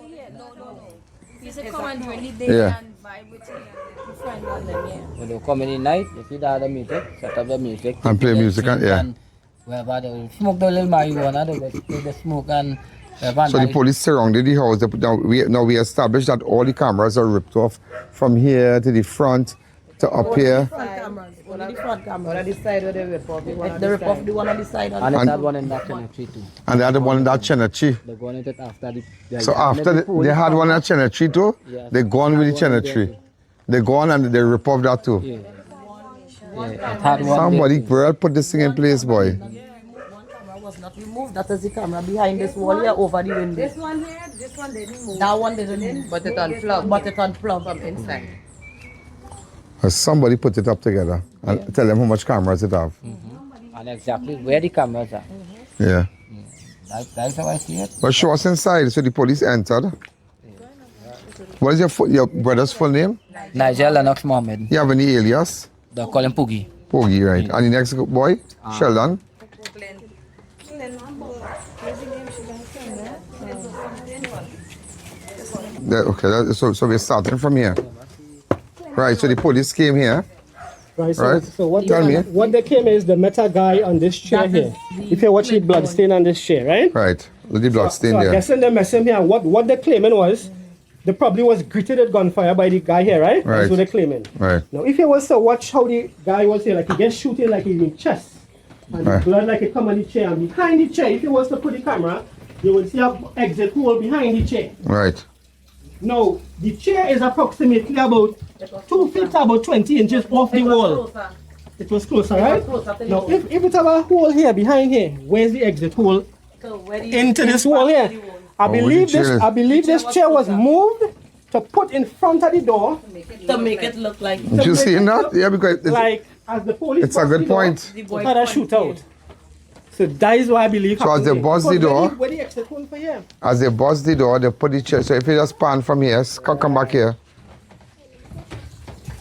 He's a come and during the day and vibe with his friend on them, yeah. When they come in the night, they feed all the music, set up the music. And play music, and wherever they smoke the little marijuana, they smoke and... So the police surrounded the house. Now we established that all the cameras are ripped off from here to the front to up here. Only the front camera. One on the side where they rip off. They rip off the one on the side. And that one in that cemetery too. And they had the one in that cemetery. They go on it after the... So after they had one in that cemetery too, they go on with the cemetery. They go on and they rip off that too. Somebody, girl, put this thing in place, boy. Was not removed. That is the camera behind this wall here over the window. This one here, this one didn't move. That one didn't move. But it unplugged. But it unplugged from inside. Somebody put it up together and tell them how much cameras it have. And exactly where the cameras are. Yeah. That's how I see it. But show us inside. So the police entered. What is your brother's full name? Nigel Lennox Mohammed. You have any alias? They call him Poogie. Poogie, right. And the next boy? Sheldon? Okay, so we're starting from here. Right, so the police came here. Right, so what tell me. What they came is the metal guy on this chair here. If you watch the blood stain on this chair, right? Right, the blood stain there. there. I guess in the message here, what they're claiming was, they probably was greeted at gunfire by the guy here, right? Right. That's what they're claiming. Right. Now, if you was to watch how the guy was here, like he gets shooting like in his chest, and the blood like it come on the chair, and behind the chair, if you was to put the camera, you will see an exit hole behind the chair. Right. Now, the chair is approximately about 2 feet, about 20 inches off the wall. It was closer, right? Now, if it have a hole here, behind here, where's the exit hole into this wall here? I believe this chair was moved to put in front of the door. To make it look like... Did you see that? Yeah, because... Like, as the police... It's a good point. The boy had a shootout. So that is why I believe... So as they bust the door... Where the exit hole for here? As they bust the door, they put the chair... So if you just pan from here, come back here.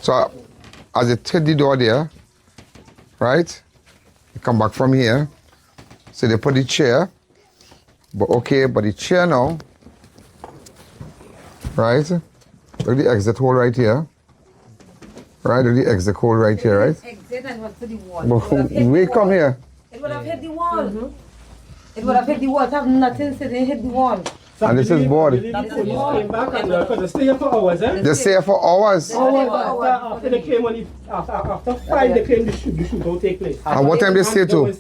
So as they hit the door there, right? You come back from here. So they put the chair. But the chair now, right? Look at the exit hole right here. Right, look at the exit hole right here, right? Exit and what's the wall? But we come here. It would have hit the wall. It would have hit the wall. It have nothing sitting, hit the wall. And this is board. Came back and because they stay here for hours, eh? They stay here for hours. After they came on after 5 they claim the shootout take place. And what time they stay to? After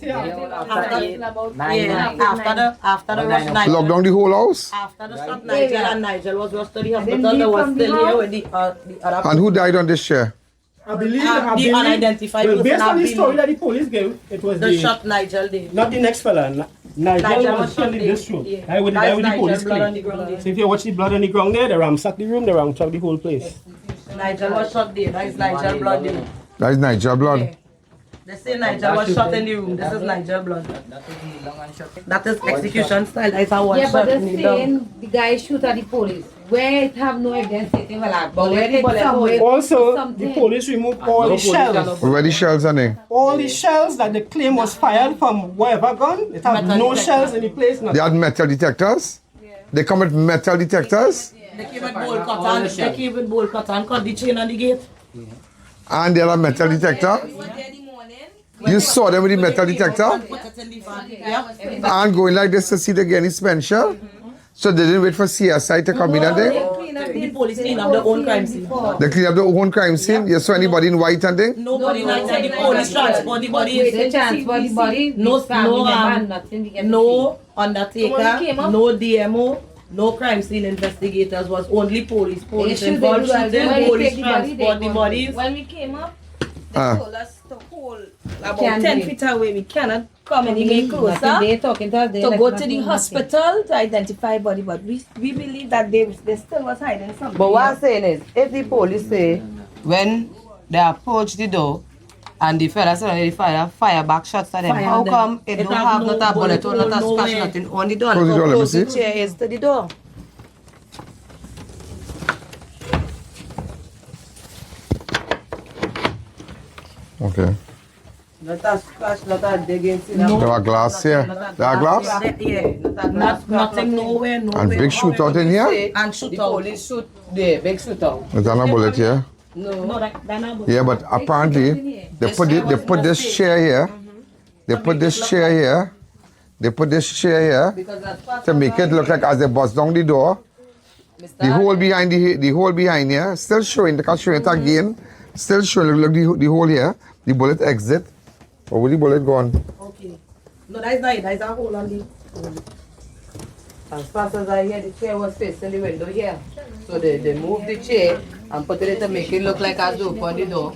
the rush Nigel. Lock down the whole house? After the shot Nigel and Nigel was rushed to the hospital, they was still here with the other... And who died on this chair? I believe the unidentified person. Based on the story that the police gave, it was the shot Nigel did. Not the next fella. Nigel was shot in this room. I would the police claim. So if you watch the blood on the ground there, they ransack the room, they ransack the whole place. Nigel was shot there. That is Nigel blood there. That is Nigel blood. Yeah. They say Nigel was shot in the room. This is Nigel blood. That is execution style. That is a one shot. But they're saying the guy shoot at the police. Where it have no evidence, they will have. But where it also, the police removed all the shells. Where the shells are they? All the shells that they claim was fired from whatever gun, it had no shells in the place. They had metal detectors? Yeah. They come with metal detectors? Yeah. They came with bowl cutter. They came with bowl cutter and cut the chain on the gate. Yeah. And they had a metal detector? You saw them with the metal detector? And going like this to see they get any spent shell? So they didn't wait for CSI to come in and thing? The police clean up their own crime scene. They clean up their own crime scene? You saw anybody in white and thing? Nobody in white. The police transport the body. They transport the body. No undertaker, no DMO, No crime scene investigators, was only police. Police They should involved do that. shooting, When we police take the body, transport they the go- bodies. When we came up, they Ah. told us to hold about Can't 10 do it. feet away. We cannot come any closer They talking to us, they to like go not to the doing hospital to identify body. But we believe that they still was hiding something. But what I'm saying is, if the police say, when they approach the door, and the fella said fire back shots at them, Fire how them. come it It don't have have no not a bullet or bullet not a hole splash, nowhere. nothing on the door? Close the door, let me Close the see. chair is to the door. Okay. Not a splash, not a digging. There are glass here. There are glass? Yeah, nothing nowhere, nowhere. And big shootout in here? And shoot the police shoot there, big shootout. There's no bullet here. No, Yeah, but apparently they put this chair here. They put this chair here. They put this chair here to make it look like as they bust down the door. The hole behind the hole behind here, still showing. They can show it again. Still showing look the hole here. The bullet exit. Or will the bullet go on? Okay. No, that's not it. That's a hole on the. As fast as I hear, the chair was facing the window here. So they moved the chair and put it to make it look like as they open the door.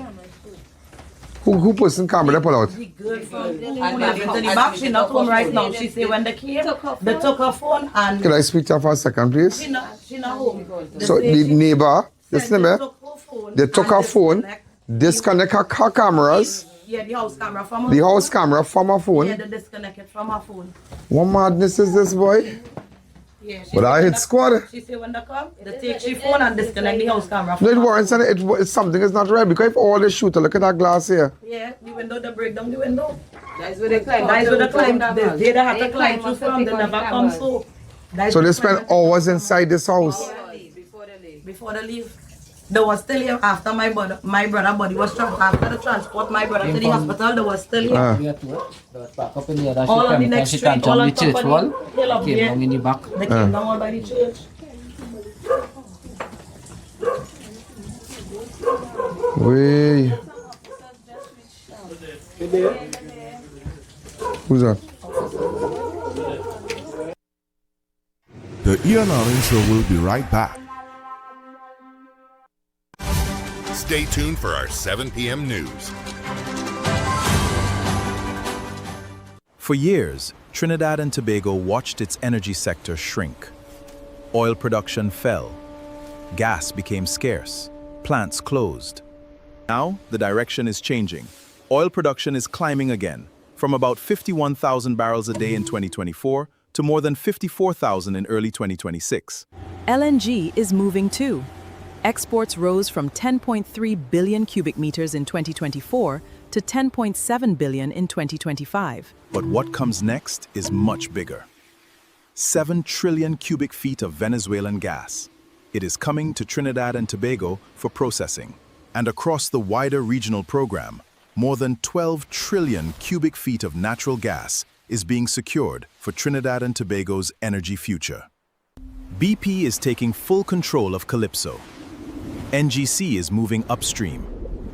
Who puts in camera pull out? And then into the back, she not home right now. She say when they came, they took her phone and Can I speak to her for a second, please? she not home. So the neighbor, listen to me. They took her phone, disconnect her cameras, Yeah, the house camera from her the phone. house camera from her phone. Yeah, they disconnected from her phone. What madness is this, boy? Yeah, she But say I when hit they- squad. She say when they come, they take she phone and disconnect the house camera from No, it her. warrants and it's something is not right because if all the shooter, look at that glass here. Yeah, the window, they break down the window. That's where they climb. That's where they climb. They have to climb through from. They never come so. That's So they the spend hours inside this house. before they leave. They was still here after my brother body was after the transport my brother to the hospital. They was still here. All on the next street, all on top of the hill up Came there. down in the back. They came down all by the church. Way. Who's that? The Ian Alleyne Show will be right back. Stay tuned for our 7 p.m. news. For years, Trinidad and Tobago watched its energy sector shrink. Oil production fell. Gas became scarce. Plants closed. Now, the direction is changing. Oil production is climbing again, from about 51,000 barrels a day in 2024 to more than 54,000 in early 2026. LNG is moving too. Exports rose from 10.3 billion cubic meters in 2024 to 10.7 billion in 2025. But what comes next is much bigger. 7 trillion cubic feet of Venezuelan gas. It is coming to Trinidad and Tobago for processing. And across the wider regional program, more than 12 trillion cubic feet of natural gas is being secured for Trinidad and Tobago's energy future. BP is taking full control of Calypso. NGC is moving upstream.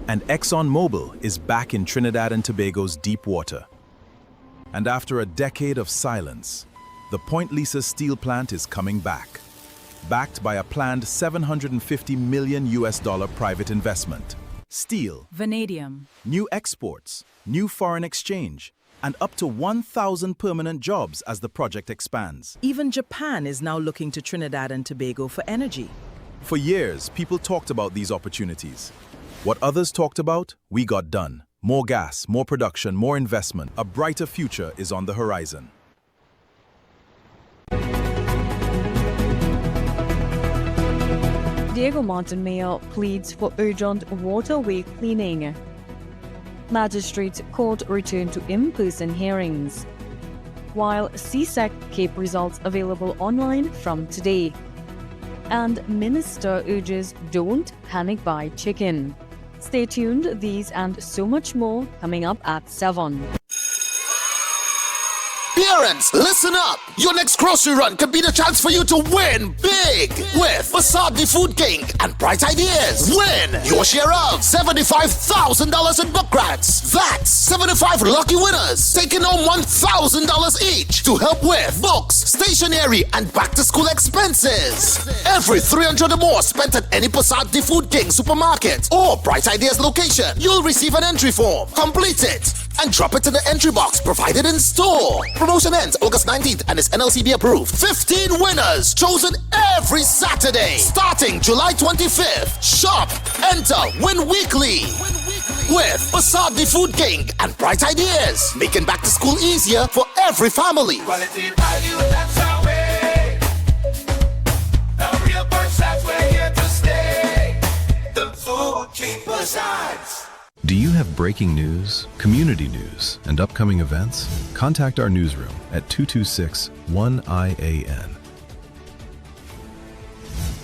And ExxonMobil is back in Trinidad and Tobago's deep water. And after a decade of silence, the Point Lisa steel plant is coming back, backed by a planned $750 million private investment. Steel, Vanadium, new exports, new foreign exchange, and up to 1,000 permanent jobs as the project expands. Even Japan is now looking to Trinidad and Tobago for energy. For years, people talked about these opportunities. What others talked about, we got done. More gas, more production, more investment. A brighter future is on the horizon. Diego Martin Mayor pleads for urgent waterway cleaning. Magistrates Court return to in-person hearings. While CSEC Cape results available online from today. And Minister urges don't panic buy chicken. Stay tuned, these and so much more coming up at 7. Parents, listen up. Your next grocery run could be the chance for you to win big with Facade the Food King and Bright Ideas. Win your share of $75,000 in book grants. That's 75 lucky winners taking home $1,000 each to help with books, stationery, and back-to-school expenses. Every 300 or more spent at any Facade the Food King supermarket or Bright Ideas location, you'll receive an entry form. Complete it and drop it in the entry box provided in store. Promotion ends August 19th and is NLCB approved. 15 winners chosen every Saturday starting July 25th. Shop, enter, win weekly with Facade the Food King and Bright Ideas, making back to school easier for every family. Quality value, that's our way. The real Versace, we're here to stay. The Food King Versace. Do you have breaking news, community news, and upcoming events? Contact our newsroom at 226-1-I.A.N.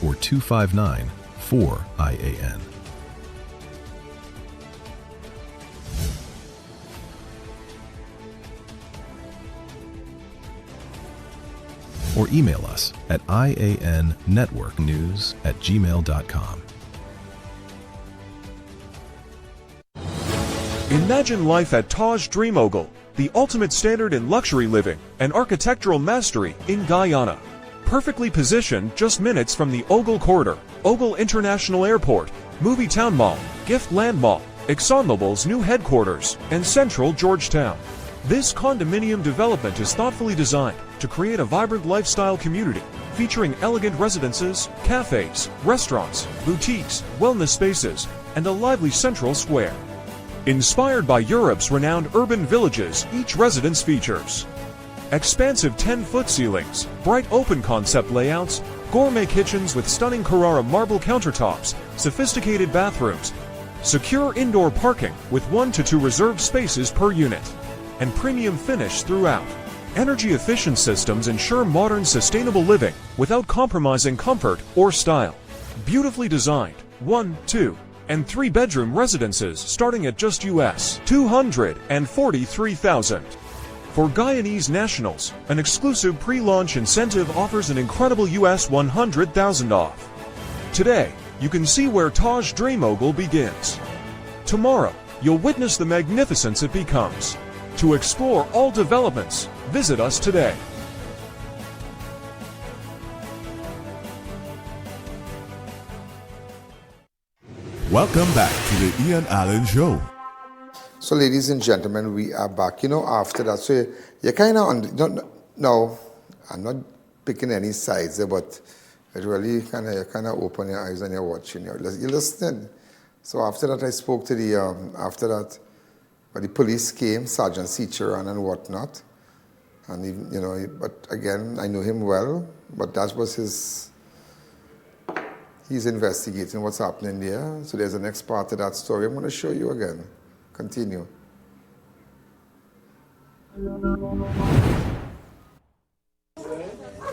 or 259-4-I.A.N. or email us at iannetworknews@gmail.com. Imagine life at Taj Dream Ogle, the ultimate standard in luxury living and architectural mastery in Guyana. Perfectly positioned just minutes from the Ogle Corridor, Ogle International Airport, Movie Town Mall, Gift Land Mall, ExxonMobil's new headquarters, and central Georgetown. This condominium development is thoughtfully designed to create a vibrant lifestyle community featuring elegant residences, cafes, restaurants, boutiques, wellness spaces, and a lively central square. Inspired by Europe's renowned urban villages, each residence features expansive 10-foot ceilings, bright open concept layouts, gourmet kitchens with stunning Carrara marble countertops, sophisticated bathrooms, secure indoor parking with 1 to 2 reserved spaces per unit, and premium finish throughout. Energy-efficient systems ensure modern, sustainable living without compromising comfort or style. Beautifully designed, 1, 2, and 3-bedroom residences starting at just US $243,000. For Guyanese nationals, an exclusive pre-launch incentive offers an incredible US $100,000 off. Today, you can see where Taj Dream Ogle begins. Tomorrow, you'll witness the magnificence it becomes. To explore all developments, visit us today. Welcome back to the Ian Alleyne Show. So, ladies and gentlemen, we are back. After that, so you're kind of no, I'm not picking any sides there, but it really kind of open your eyes and you're watching. You're listening. So after that, I spoke to the the police came, Sergeant Cicheran and whatnot, and but again, I know him well, but that was he's investigating what's happening there. So there's the next part of that story. I'm going to show you again. Continue.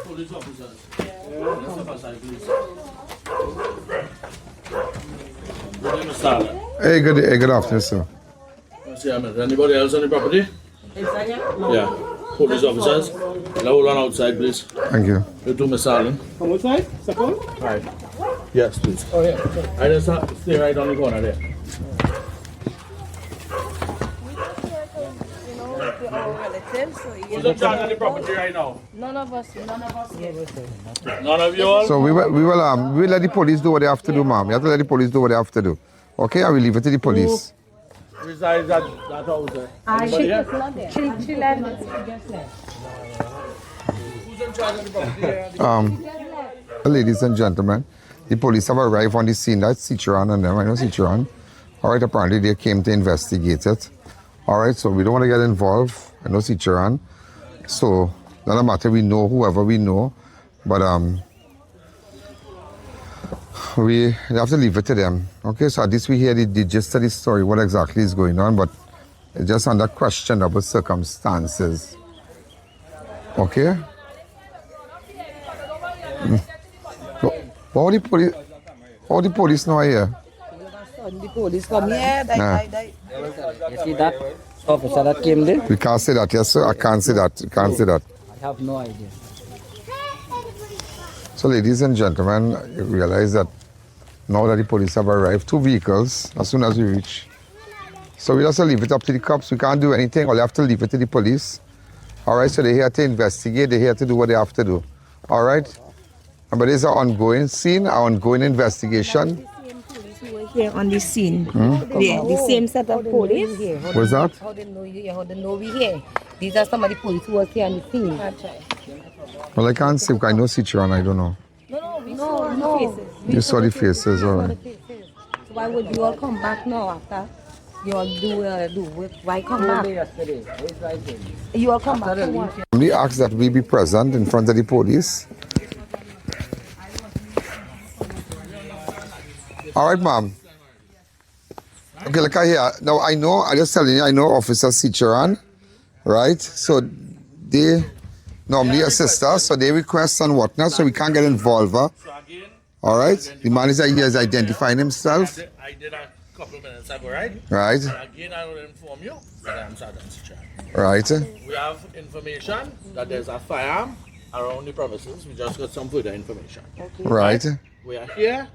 Police officers. Hey, good afternoon, sir. Anybody else on the property? Yeah. Police officers. Hold on outside, please. Thank you. You two, Miss Alleyne. Come outside, second. Right. Yes, please. Oh, yeah. I just stay right on the corner there. Who's in charge of the property right now? None of us. None of you all? So we will let the police do what they have to do, ma'am. You have to let the police do what they have to do. Okay, I will leave it to the police. Who resides at that house there? Anybody here? She left. Who's in charge of the property here? Ladies and gentlemen, the police have arrived on the scene. That's Cicheran and them. I know Cicheran. All right, apparently they came to investigate it. All right, so we don't want to get involved. I know Cicheran. So, no matter we know whoever we know, but we have to leave it to them. Okay, so at least we hear the gist of the story, what exactly is going on, but it's just under questionable circumstances. Okay? How the police know here? The police come here, you see that? officer that came there? We can't say that, yes, sir. I can't say that. You can't say that. I have no idea. So, ladies and gentlemen, you realize that now that the police have arrived, 2 vehicles, as soon as we reach. So we just leave it up to the cops. We can't do anything. All have to leave it to the police. All right, so they're here to investigate. They're here to do what they have to do. All right? But it's an ongoing scene, an ongoing investigation. Here on the scene. The same set of police. What's that? How they know you here, how they know we here. These are some of the police who was here on the scene. Well, I can't say because I know Cichuan, I don't know. No. You saw the faces, all right. So why would you all come back now after you all do work? Why come back? You all come back for what? We ask that we be present in front of the police. All right, ma'am. Okay, look here. Now, I just telling you, I know Officer Cichuan, right? So they normally assist us, so they request and whatnot, so we can't get involved. All right? The man is here is identifying himself. I did a couple minutes ago, right? Right. And again, I will inform you that I'm Sergeant Cichuan. Right. We have information that there's a firearm around the premises. We just got some further information. Okay. Right. We are here.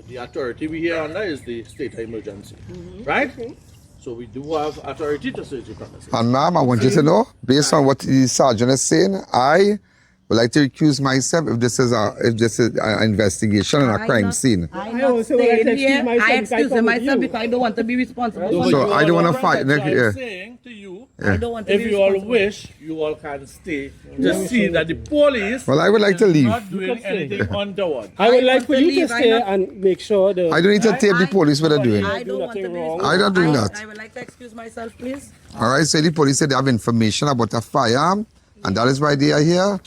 The authority we here under is the state of emergency, right? Okay. So we do have authority to search the premises. And ma'am, I want you to know, based on what the sergeant is saying, I would like to recuse myself if this is an investigation and a crime scene. I also would like to excuse myself. I excuse myself because I don't want to be responsible. So I don't want to fight. I'm saying to you, I don't want to if be you all responsible. wish, you all can stay to see that the police Well, I would like to leave. not doing anything untoward. I would like for you to stay and make sure that... I don't need to tape the police what they're doing. I don't want to be responsible. I don't do that. I would like to excuse myself, please. All right, so the police said they have information about a firearm, and that is why they are here.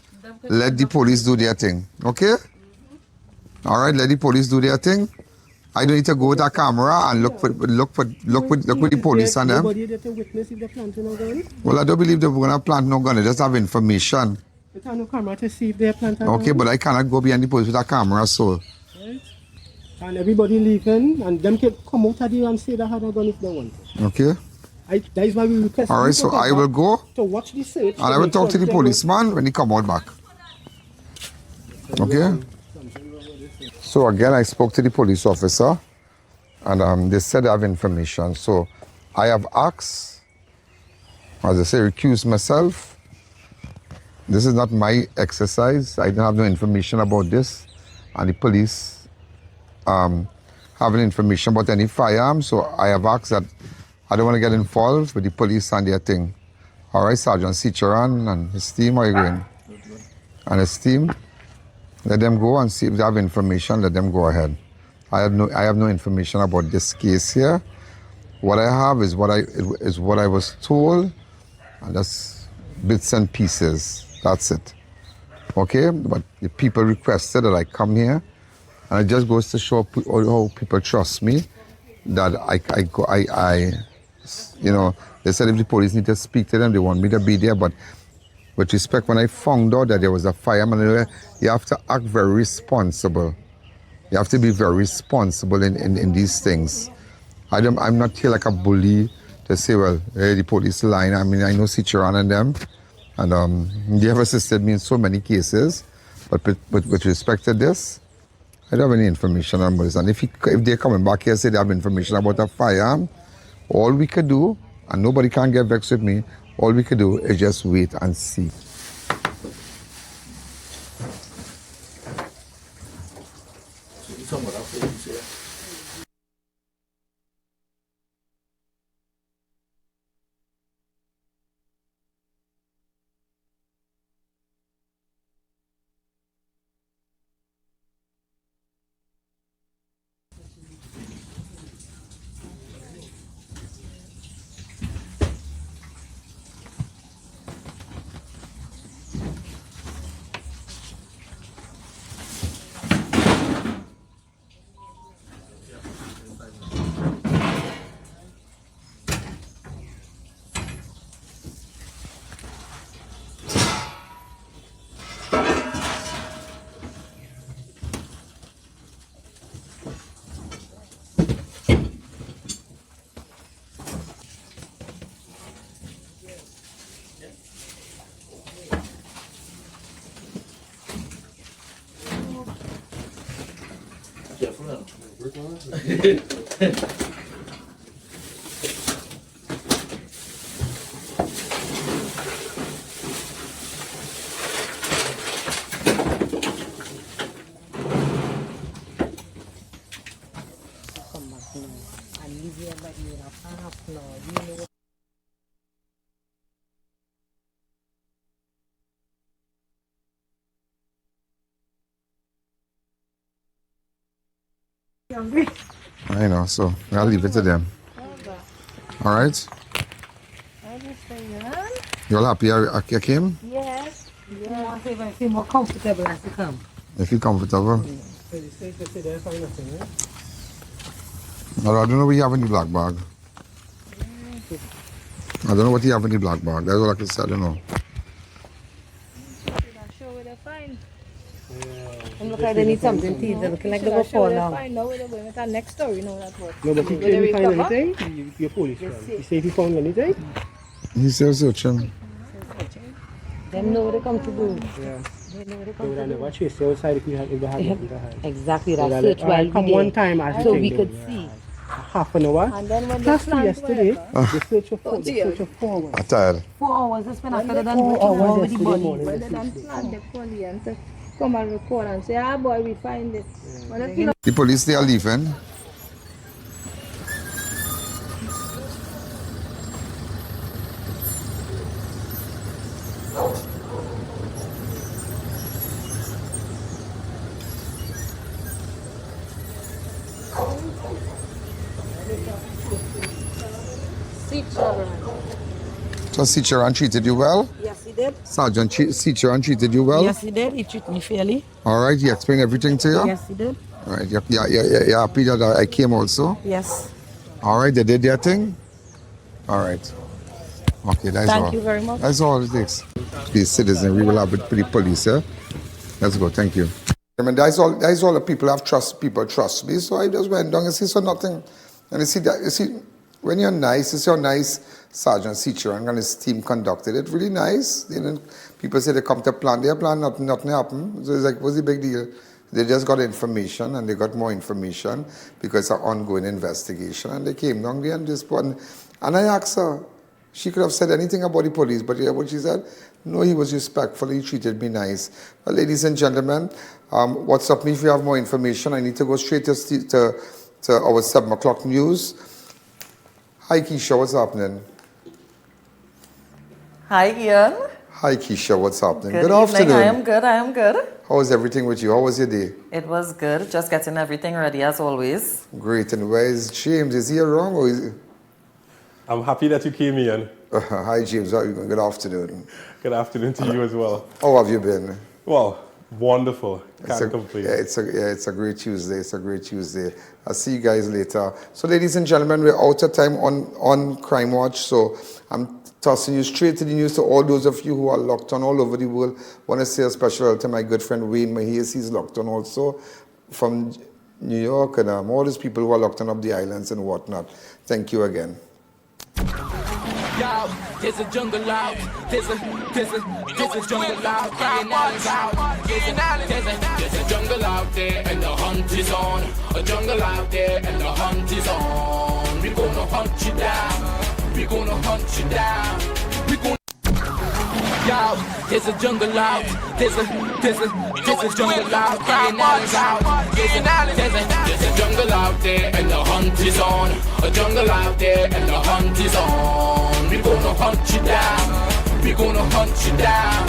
Let the police do their thing, okay? All right, let the police do their thing. I don't need to go with a camera and look with the police and them. Nobody that witness if they're planting a gun? Well, I don't believe they're going to plant no gun. They just have information. They have no camera to see if they're planting a gun. Okay, but I cannot go behind the police with a camera, so. Right? And everybody leaving, and them can come out of there and say they had a gun if they want. Okay. That is why we request. All right, so I will go. To watch the search. And I will talk to the policeman when he come out back. Okay? So again, I spoke to the police officer, and they said they have information. So I have asked, as I say, recuse myself. This is not my exercise. I don't have no information about this. And the police have information about any firearm. So I have asked that I don't want to get involved with the police and their thing. All right, Sergeant Cichuan and his team, are you going? And his team, let them go and see if they have information, let them go ahead. I have no information about this case here. What I have is what I was told, and that's bits and pieces. That's it. Okay? But the people requested that I come here, and it just goes to show how people trust me, that they said if the police need to speak to them, they want me to be there. But with respect, when I found out that there was a fireman, you have to act very responsible. You have to be very responsible in these things. I'm not here like a bully to say, well, hey, the police line. I mean, I know Cichuan and them, and they have assisted me in so many cases. But with respect to this, I don't have any information on this. And if they're coming back here and say they have information about a firearm, all we could do, and nobody can get vexed with me, all we could do is just wait and see. careful now. I know, so I'll leave it to them. All right? You all happy I came? Yes. Yeah. I feel more comfortable as you come. You feel comfortable? Well, I don't know what you have in the black bag. I don't know what you have in the black bag. That's all I can say. I don't know. And look like they need something to eat. They're looking like they go fall down. No, we're going with our next story. No, that's what. No, but you can't find anything? Your police man. You say if you found anything? He's still searching. Them know what they come to do. Yeah. They know what they They come would to have do. never chased you outside if you had nothing to hide. Exactly, So that they're search like, while come we one did. time as So you we think could they- see. Half an hour. And then when they Plus plant yesterday, whatever. they search for 4 hours. I'm tired. 4 hours, they spend after When they they done breaking hours down with the yesterday body. morning. When they done plant the police to come and record and say, ah boy, we find it. When they feel The police, they are leaving. So Sicharan treated you well? Yes, he did. Sergeant Sicharan treated you well? Yes, he did. He treated me fairly. All right, he explained everything to you? Yes, he did. All right, you're happy that I came also? Yes. All right, they did their thing? All right. Okay, that's all. Thank you very much. That's all it takes. Be citizen, we will have it with the police, yeah? Let's go, thank you. I mean, that's all the people have trust, people trust me, so I just went down and see, so nothing. And you see, when you're nice, it's your nice Sergeant Sicharan and his team conducted it really nice. You know, people say they come to plan, their plan, nothing happened. So it's like, what's the big deal? They just got information and they got more information because it's an ongoing investigation. And they came down there and this one. And I asked her, she could have said anything about the police, but you hear what she said? No, he was respectful, he treated me nice. Well, ladies and gentlemen, WhatsApp me if you have more information. I need to go straight to our 7 o'clock news. Hi, Keisha, what's happening? Hi, Ian. Hi, Keisha, what's happening? Good Good evening. afternoon. I am good. How was everything with you? How was your day? It was good. Just getting everything ready as always. Great. And where is James? Is he around or is he? I'm happy that you came, Ian. Hi, James. How are you doing? Good afternoon. Good afternoon to you as well. How have you been? Well, wonderful. Can't complain. It's a great Tuesday. It's a great Tuesday. I'll see you guys later. So, ladies and gentlemen, we're out of time on Crime Watch. So, I'm tossing you straight to the news to all those of you who are locked on all over the world. Want to say a special hello to my good friend Wayne Mahias. He's locked on also from New York and all those people who are locked on up the islands and whatnot. Thank you again. Yo, there's a jungle out. There's a jungle out. There's a jungle out there and the hunt is on. A jungle out there and the hunt is on. We're gonna hunt you down. We're gonna hunt you down. We're gonna. Yo, there's a jungle out. There's a jungle out. There's a jungle out there and the hunt is on. A jungle out there and the hunt is on. We're gonna hunt you down. We're gonna hunt you down.